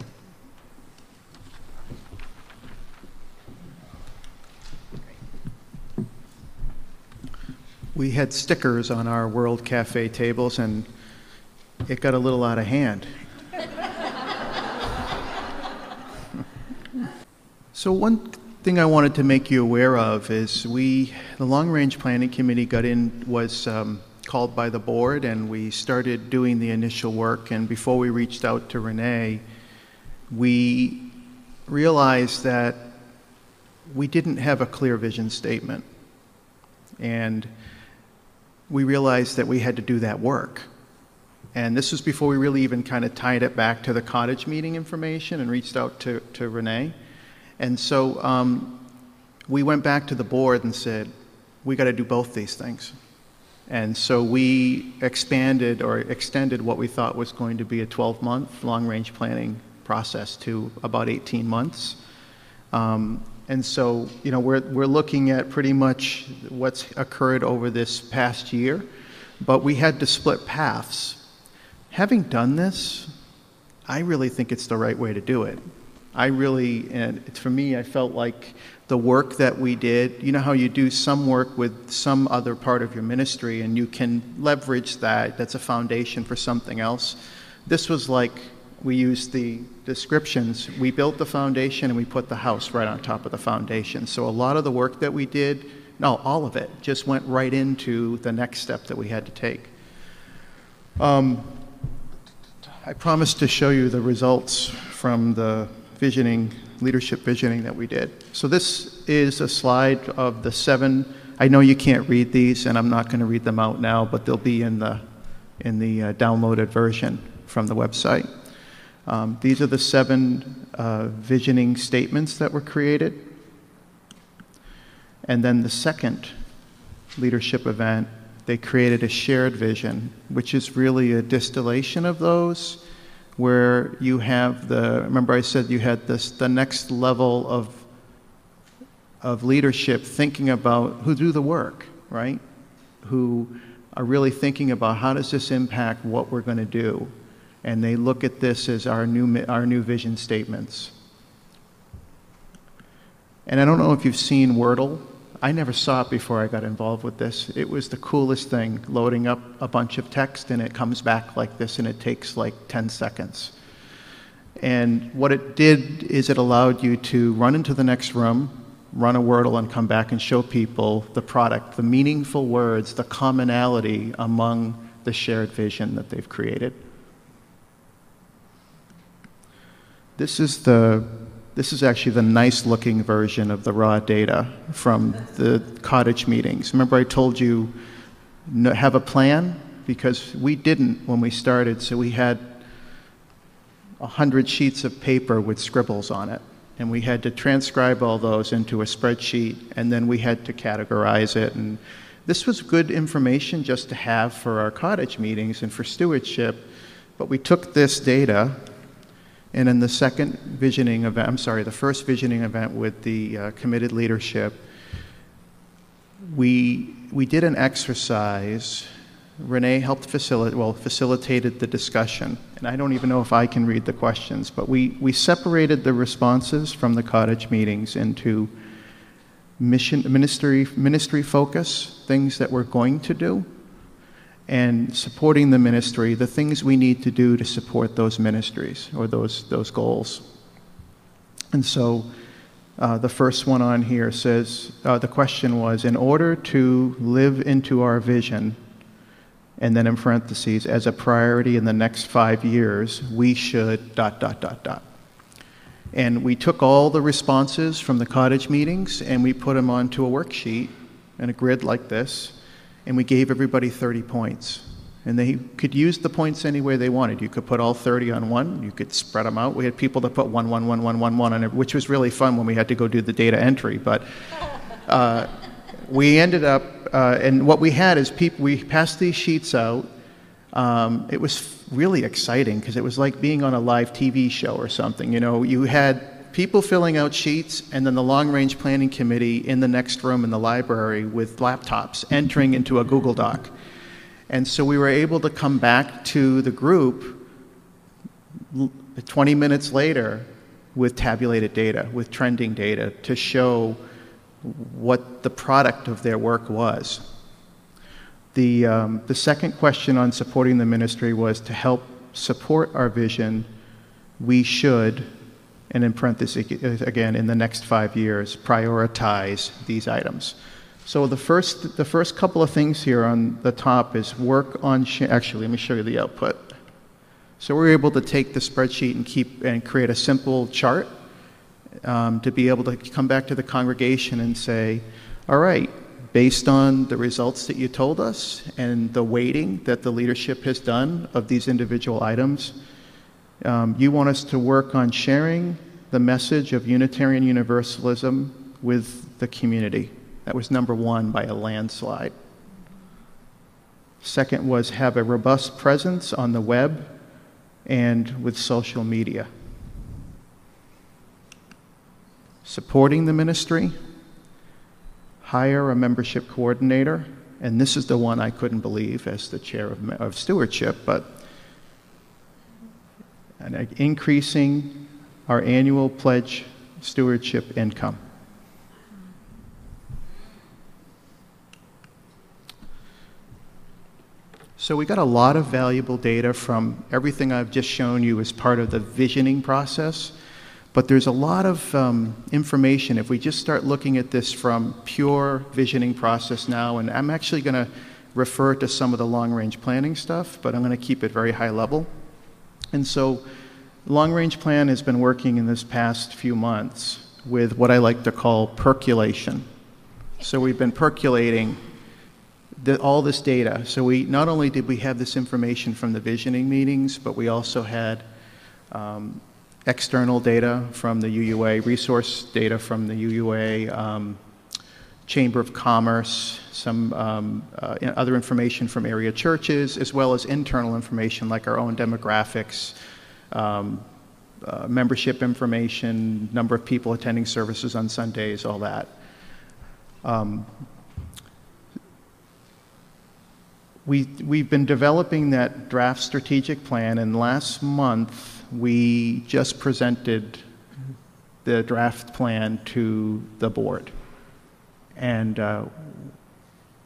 We had stickers on our World Cafe tables, and it got a little out of hand. So one thing I wanted to make you aware of is the Long Range Planning Committee was called by the board, and we started doing the initial work. And before we reached out to Renee, we realized that we didn't have a clear vision statement. And we realized that we had to do that work. And this was before we really even kind of tied it back to the cottage meeting information and reached out to Renee. And so we went back to the board and said, we got to do both these things. And so we expanded or extended what we thought was going to be a 12-month long-range planning process to about 18 months. And so, you know, we're looking at pretty much what's occurred over this past year, but we had to split paths. Having done this, I really think it's the right way to do it. And for me, I felt like the work that we did, you know how you do some work with some other part of your ministry and you can leverage that, that's a foundation for something else. This was like, we used the descriptions, we built the foundation and we put the house right on top of the foundation. So a lot of the work that we did, no, all of it, just went right into the next step that we had to take. I promised to show you the results from the leadership visioning that we did. So this is a slide of the 7, I know you can't read these and I'm not going to read them out now, but they'll be in the downloaded version from the website. These are the 7 visioning statements that were created. And then the second leadership event, they created a shared vision, which is really a distillation of those, where you have remember I said you had the next level of leadership thinking about who do the work, right? Who are really thinking about how does this impact what we're going to do? And they look at this as our new vision statements. And I don't know if you've seen Wordle. I never saw it before I got involved with this. It was the coolest thing, loading up a bunch of text and it comes back like this and it takes like 10 seconds. And what it did is it allowed you to run into the next room, run a Wordle and come back and show people the product, the meaningful words, the commonality among the shared vision that they've created. This is actually the nice-looking version of the raw data from the cottage meetings. Remember I told you have a plan? Because we didn't when we started, so we had 100 sheets of paper with scribbles on it, and we had to transcribe all those into a spreadsheet, and then we had to categorize it. And this was good information just to have for our cottage meetings and for stewardship, but we took this data. And in the second visioning event, the first visioning event with the committed leadership, we did an exercise Renee helped facilitated the discussion. And I don't even know if I can read the questions, but we separated the responses from the cottage meetings into ministry focus, things that we're going to do, and supporting the ministry, the things we need to do to support those ministries or those goals. And so the first one on here says, the question was, in order to live into our vision, and then in parentheses, as a priority in the next 5 years, we should ... And we took all the responses from the cottage meetings and we put them onto a worksheet and a grid like this, and we gave everybody 30 points. And they could use the points any way they wanted. You could put all 30 on one, you could spread them out. We had people that put 1, 1, 1, 1, 1, 1 on it, which was really fun when we had to go do the data entry. But we ended up, and what we had is we passed these sheets out. It was really exciting because it was like being on a live TV show or something. You know, you had people filling out sheets and then the long-range planning committee in the next room in the library with laptops entering into a Google Doc. And so we were able to come back to the group 20 minutes later with tabulated data, with trending data to show what the product of their work was. The second question on supporting the ministry was to help support our vision, we should, and in parentheses again, in the next 5 years, prioritize these items. So the first couple of things here on the top is work on, actually let me show you the output. So we're able to take the spreadsheet and create a simple chart to be able to come back to the congregation and say, all right, based on the results that you told us and the weighting that the leadership has done of these individual items, you want us to work on sharing the message of Unitarian Universalism with the community. That was number 1 by a landslide. Second was have a robust presence on the web and with social media. Supporting the ministry, hire a membership coordinator, and this is the one I couldn't believe as the chair of stewardship, but increasing our annual pledge stewardship income. So we got a lot of valuable data from everything I've just shown you as part of the visioning process, but there's a lot of information if we just start looking at this from pure visioning process now, and I'm actually going to refer to some of the long-range planning stuff, but I'm going to keep it very high level. And so long-range plan has been working in this past few months with what I like to call percolation. So we've been percolating all this data. So we not only did we have this information from the visioning meetings, but we also had external data from the UUA, resource data from the UUA, Chamber of Commerce, some other information from area churches, as well as internal information like our own demographics, membership information, number of people attending services on Sundays, all that. We've been developing that draft strategic plan, and last month we just presented the draft plan to the board. And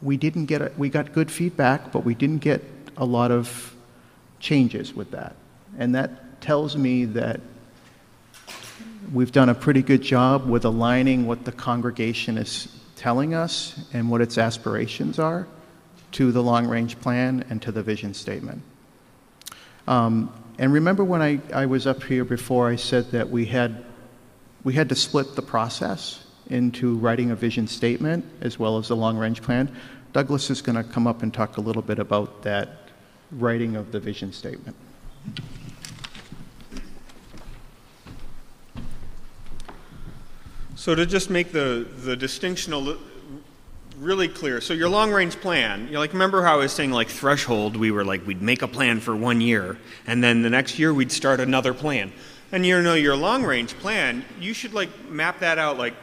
we got good feedback, but we didn't get a lot of changes with that. And that tells me that we've done a pretty good job with aligning what the congregation is telling us and what its aspirations are to the long-range plan and to the vision statement. And remember when I was up here before, I said that we had to split the process into writing a vision statement as well as the long-range plan. Douglas is going to come up and talk a little bit about that writing of the vision statement. So to just make the distinction really clear, so your long-range plan, remember how I was saying threshold, we'd make a plan for 1 year, and then the next year we'd start another plan. And your long-range plan, you should map that out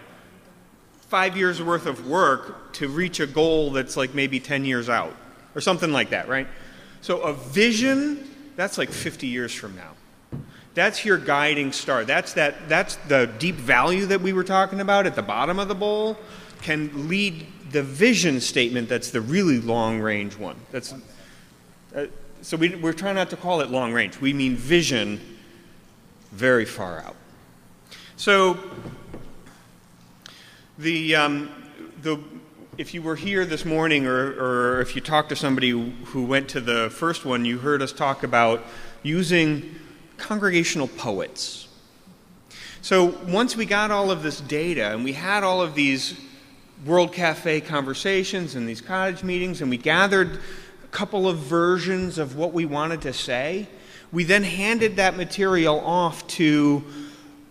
5 years worth of work to reach a goal that's maybe 10 years out. or something like that, right? So a vision, that's like 50 years from now. That's your guiding star. That's the deep value that we were talking about at the bottom of the bowl can lead the vision statement that's the really long-range one. So we're trying not to call it long-range. We mean vision very far out. So if you were here this morning or if you talked to somebody who went to the first one, you heard us talk about using congregational poets. So once we got all of this data and we had all of these World Café conversations and these cottage meetings and we gathered a couple of versions of what we wanted to say, we then handed that material off to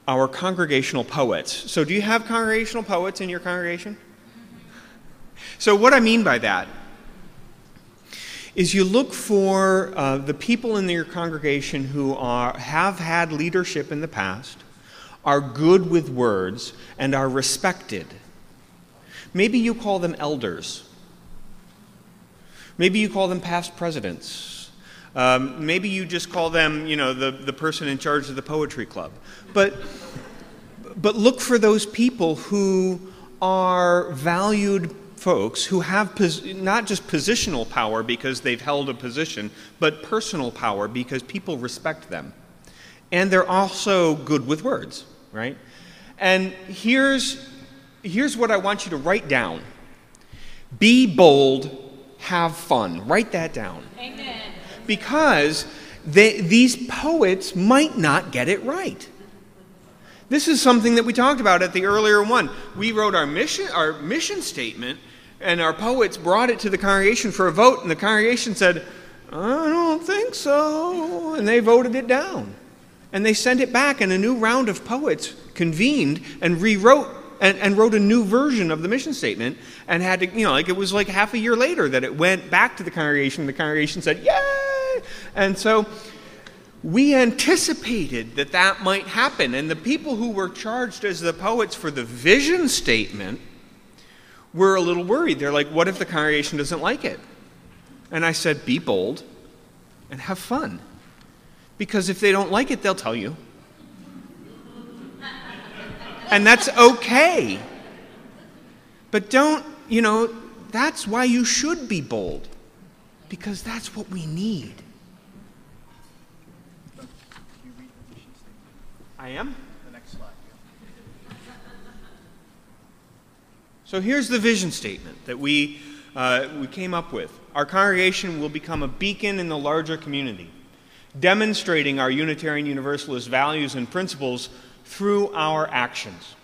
our congregational poets. So do you have congregational poets in your congregation? So what I mean by that is you look for the people in your congregation who have had leadership in the past, are good with words, and are respected. Maybe you call them elders. Maybe you call them past presidents. Maybe you just call them, the person in charge of the poetry club. But look for those people who are valued folks who have not just positional power because they've held a position, but personal power because people respect them. And they're also good with words, right? And here's what I want you to write down. Be bold, have fun. Write that down. Amen. Because these poets might not get it right. This is something that we talked about at the earlier one. We wrote our mission statement, and our poets brought it to the congregation for a vote, and the congregation said, I don't think so, and they voted it down. And they sent it back, and a new round of poets convened and rewrote and wrote a new version of the mission statement, and had to, it was like half a year later that it went back to the congregation. The congregation said, yay! And so we anticipated that might happen, and the people who were charged as the poets for the vision statement were a little worried. They're like, what if the congregation doesn't like it? And I said, be bold and have fun. Because if they don't like it, they'll tell you. And that's okay. But that's why you should be bold. Because that's what we need. I am? The next slide. So here's the vision statement that we came up with. Our congregation will become a beacon in the larger community, demonstrating our Unitarian Universalist values and principles through our actions.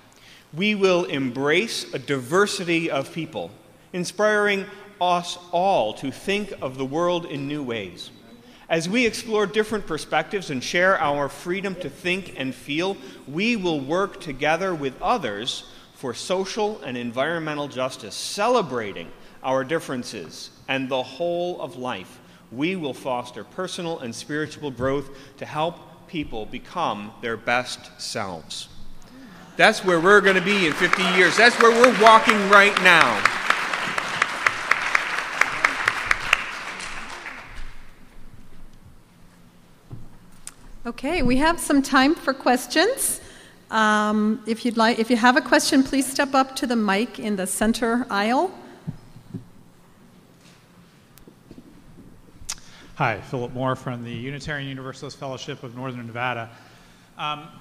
We will embrace a diversity of people, inspiring us all to think of the world in new ways. As we explore different perspectives and share our freedom to think and feel, we will work together with others for social and environmental justice, celebrating our differences and the whole of life. We will foster personal and spiritual growth to help people become their best selves. That's where we're going to be in 50 years. That's where we're walking right now. Okay, we have some time for questions. If you have a question, please step up to the mic in the center aisle. Hi, Philip Moore from the Unitarian Universalist Fellowship of Northern Nevada.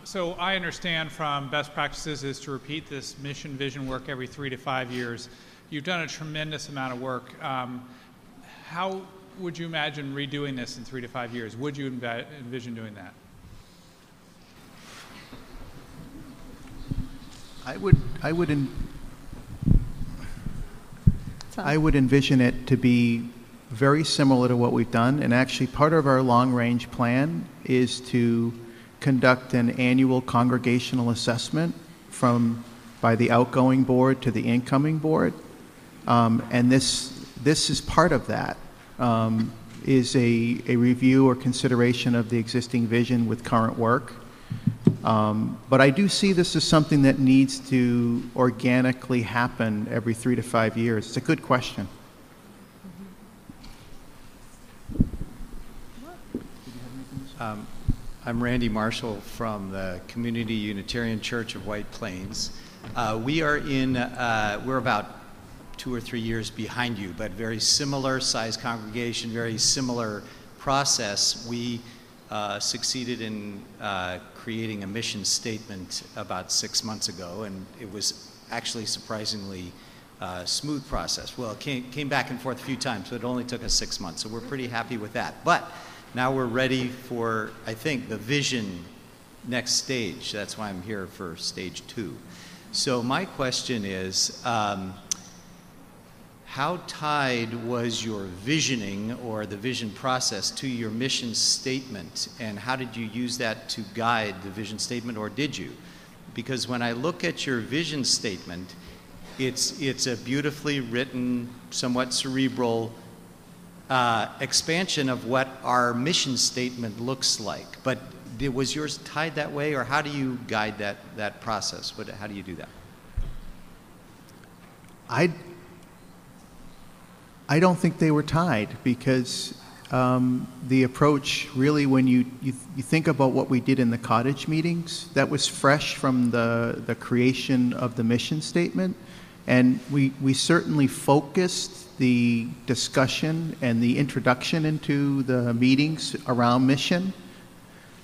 So I understand from best practices is to repeat this mission vision work every 3 to 5 years. You've done a tremendous amount of work. How would you imagine redoing this in 3 to 5 years? Would you envision doing that? I would envision it to be very similar to what we've done, and actually part of our long-range plan is to conduct an annual congregational assessment by the outgoing board to the incoming board, and this is part of that. Is a review or consideration of the existing vision with current work. But I do see this as something that needs to organically happen every 3 to 5 years. It's a good question. I'm Randy Marshall from the Community Unitarian Church of White Plains. We're about 2 or 3 years behind you, but very similar size congregation, very similar process. We succeeded in creating a mission statement about 6 months ago, and it was actually surprisingly smooth process. Well, it came back and forth a few times, but it only took us 6 months, so we're pretty happy with that. But now we're ready for, I think, the vision next stage. That's why I'm here for stage 2. So my question is, how tied was your visioning or the vision process to your mission statement, and how did you use that to guide the vision statement, or did you? Because when I look at your vision statement, it's a beautifully written, somewhat cerebral expansion of what our mission statement looks like. But was yours tied that way, or how do you guide that process? How do you do that? I don't think they were tied, because the approach really, when you think about what we did in the cottage meetings, that was fresh from the creation of the mission statement. And we certainly focused the discussion and the introduction into the meetings around mission.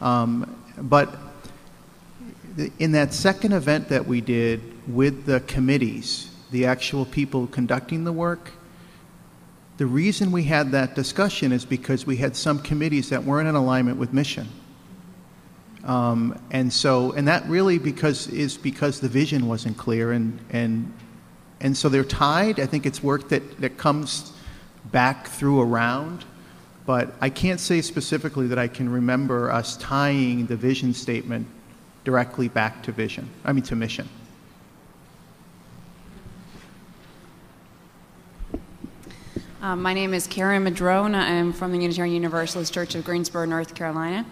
But in that second event that we did with the committees, the actual people conducting the work, the reason we had that discussion is because we had some committees that weren't in alignment with mission. And that really is because the vision wasn't clear, and so they're tied. I think it's work that comes back through around, but I can't say specifically that I can remember us tying the vision statement directly back to to mission. My name is Karen Madrone. I'm from the Unitarian Universalist Church of Greensboro, North Carolina.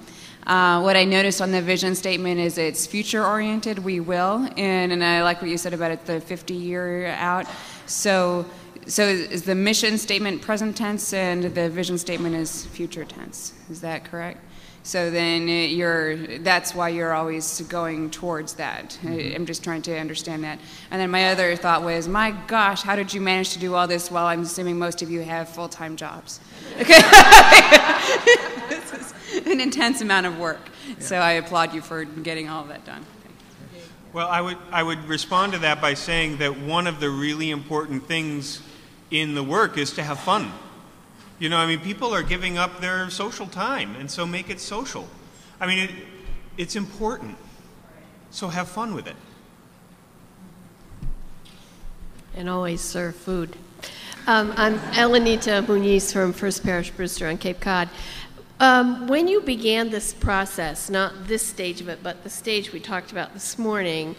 What I noticed on the vision statement is it's future-oriented, we will, and I like what you said about it, the 50-year out. So is the mission statement present tense and the vision statement is future tense? Is that correct? So then that's why you're always going towards that. I'm just trying to understand that. And then my other thought was, my gosh, how did you manage to do all this while I'm assuming most of you have full-time jobs? Okay. This is an intense amount of work. Yeah. So I applaud you for getting all of that done. Thank you. Well, I would respond to that by saying that one of the really important things in the work is to have fun. You know, I mean, people are giving up their social time, and so make it social. I mean, it's important. So have fun with it. And always serve food. I'm Elenita Muniz from First Parish Brewster on Cape Cod. When you began this process, not this stage of it, but the stage we talked about this morning,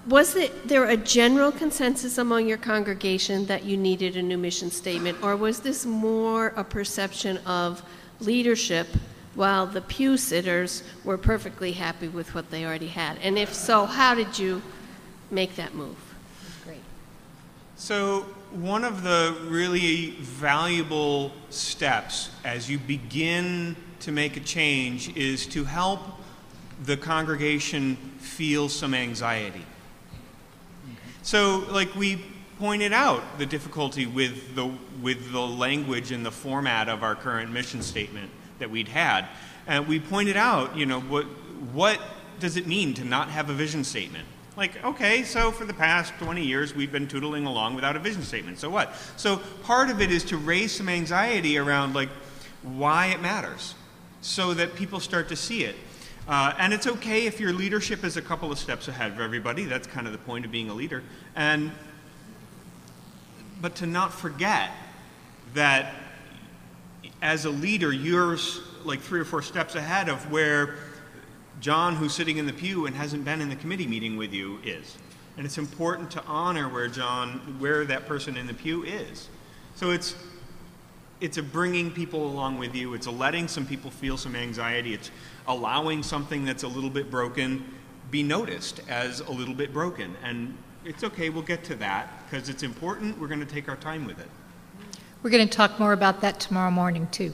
was there a general consensus among your congregation that you needed a new mission statement, or was this more a perception of leadership while the pew sitters were perfectly happy with what they already had? And if so, how did you make that move? Great. So one of the really valuable steps as you begin to make a change is to help the congregation feel some anxiety. So, like we pointed out, the difficulty with the language and the format of our current mission statement that we'd had, and we pointed out, you know, what does it mean to not have a vision statement? Like, okay, so for the past 20 years we've been tootling along without a vision statement. So what? So part of it is to raise some anxiety around like why it matters, so that people start to see it. And it's okay if your leadership is a couple of steps ahead of everybody. That's kind of the point of being a leader. But to not forget that as a leader, you're like 3 or 4 steps ahead of where John, who's sitting in the pew and hasn't been in the committee meeting with you, is. And it's important to honor where that person in the pew is. So it's a bringing people along with you. It's a letting some people feel some anxiety. It's allowing something that's a little bit broken be noticed as a little bit broken. And it's okay, we'll get to that because it's important. We're going to take our time with it. We're going to talk more about that tomorrow morning, too.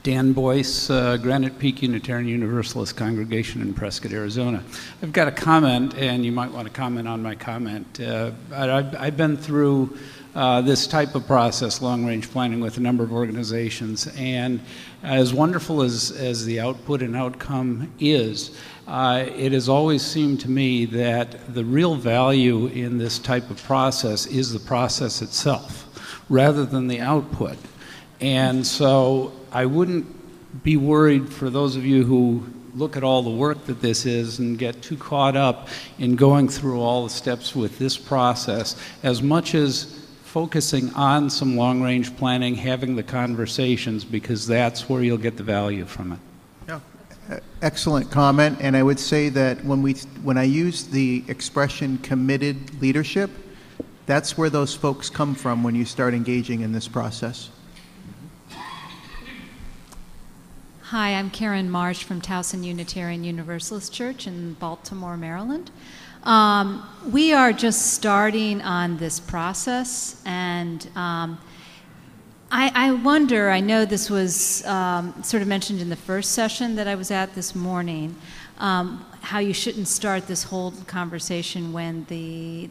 Dan Boyce, Granite Peak Unitarian Universalist Congregation in Prescott, Arizona. I've got a comment, and you might want to comment on my comment. I've been through this type of process, long-range planning, with a number of organizations, and as wonderful as the output and outcome is, it has always seemed to me that the real value in this type of process is the process itself, rather than the output. And so I wouldn't be worried for those of you who look at all the work that this is and get too caught up in going through all the steps with this process, as much as focusing on some long-range planning, having the conversations, because that's where you'll get the value from it. Yeah. Excellent comment, and I would say that when I use the expression committed leadership, that's where those folks come from when you start engaging in this process. Hi, I'm Karen Marsh from Towson Unitarian Universalist Church in Baltimore, Maryland. We are just starting on this process, and I wonder, I know this was sort of mentioned in the first session that I was at this morning, how you shouldn't start this whole conversation when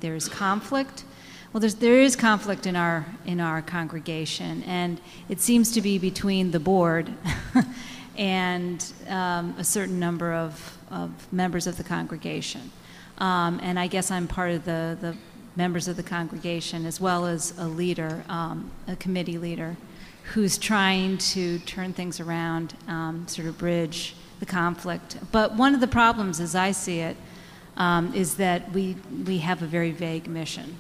there's conflict. Well, there is conflict in our congregation, and it seems to be between the board and a certain number of members of the congregation. And I guess I'm part of the members of the congregation, as well as a leader, a committee leader, who's trying to turn things around, sort of bridge the conflict. But one of the problems, as I see it, is that we have a very vague mission.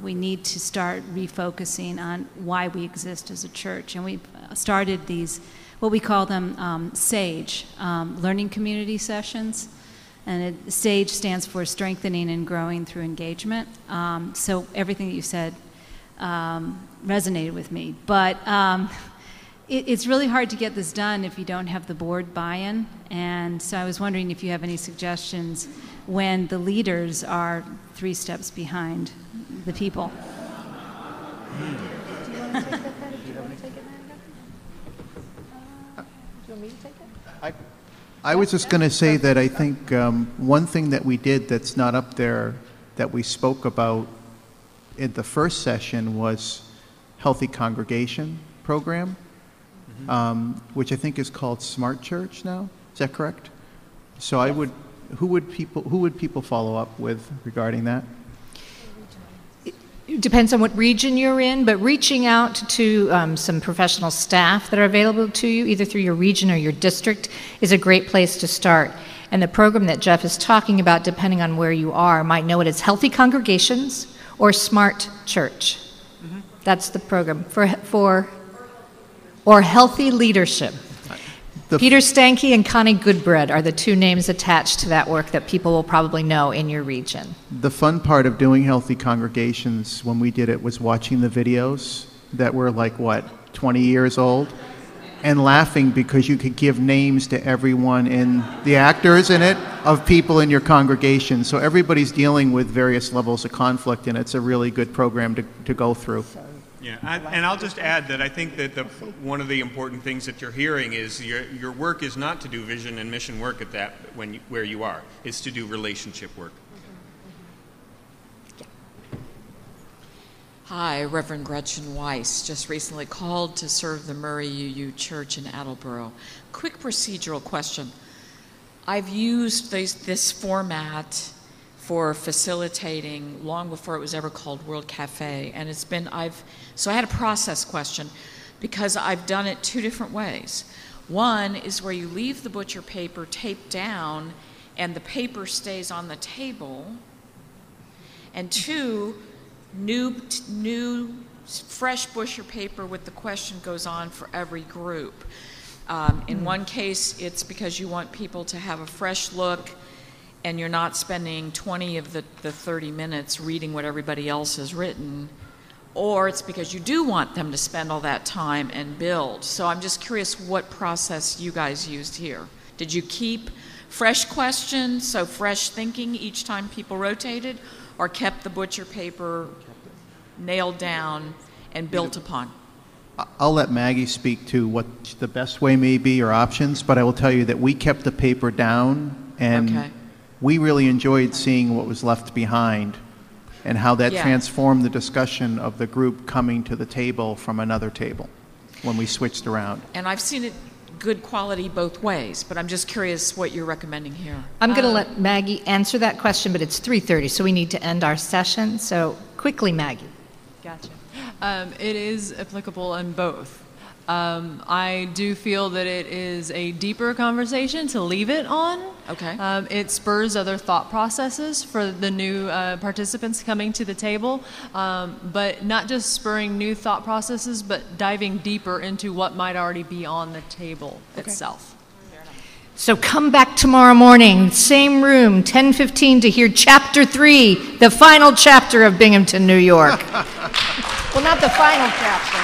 We need to start refocusing on why we exist as a church. And we've started these, what we call them SAGE, Learning Community Sessions. And SAGE stands for Strengthening and Growing Through Engagement. So everything that you said resonated with me. But it's really hard to get this done if you don't have the board buy-in. And so I was wondering if you have any suggestions when the leaders are 3 steps behind the people. Do you want to take that, Patty? Do you want to take it, Maggie? Do you want me to take it? I was just going to say that I think one thing that we did that's not up there that we spoke about in the first session was Healthy Congregation Program, which I think is called Smart Church now. Is that correct? So I would, who would people follow up with regarding that? It depends on what region you're in, but reaching out to some professional staff that are available to you, either through your region or your district, is a great place to start. And the program that Jeff is talking about, depending on where you are, might know it as Healthy Congregations or Smart Church. That's the program or Healthy Leadership. Peter Stanke and Connie Goodbread are the 2 names attached to that work that people will probably know in your region. The fun part of doing Healthy Congregations when we did it was watching the videos that were like, 20 years old, and laughing because you could give names to everyone in the actors in it of people in your congregation. So everybody's dealing with various levels of conflict, and it's a really good program to go through. Yeah, and I'll just add that I think that one of the important things that you're hearing is your work is not to do vision and mission work at that where you are. It's to do relationship work. Hi, Reverend Gretchen Weiss, just recently called to serve the Murray UU Church in Attleboro. Quick procedural question. I've used this format for facilitating long before it was ever called World Café, and so I had a process question because I've done it 2 different ways. One is where you leave the butcher paper taped down and the paper stays on the table, and 2, new fresh butcher paper with the question goes on for every group. In one case, it's because you want people to have a fresh look and you're not spending 20 of the 30 minutes reading what everybody else has written, or it's because you do want them to spend all that time and build. So I'm just curious what process you guys used here. Did you keep fresh questions, so fresh thinking each time people rotated, or kept the butcher paper nailed down and built upon? I'll let Maggie speak to what the best way may be or options, but I will tell you that we kept the paper down, and we really enjoyed seeing what was left behind and how that transformed the discussion of the group coming to the table from another table when we switched around. And I've seen it good quality both ways, but I'm just curious what you're recommending here. I'm going to let Maggie answer that question, but it's 3:30, so we need to end our session. So quickly, Maggie. Gotcha. It is applicable in both. I do feel that it is a deeper conversation to leave it on. Okay. It spurs other thought processes for the new participants coming to the table, but not just spurring new thought processes, but diving deeper into what might already be on the table itself. So come back tomorrow morning, same room, 10:15, to hear Chapter 3, the final chapter of Binghamton, New York. Well, not the final chapter.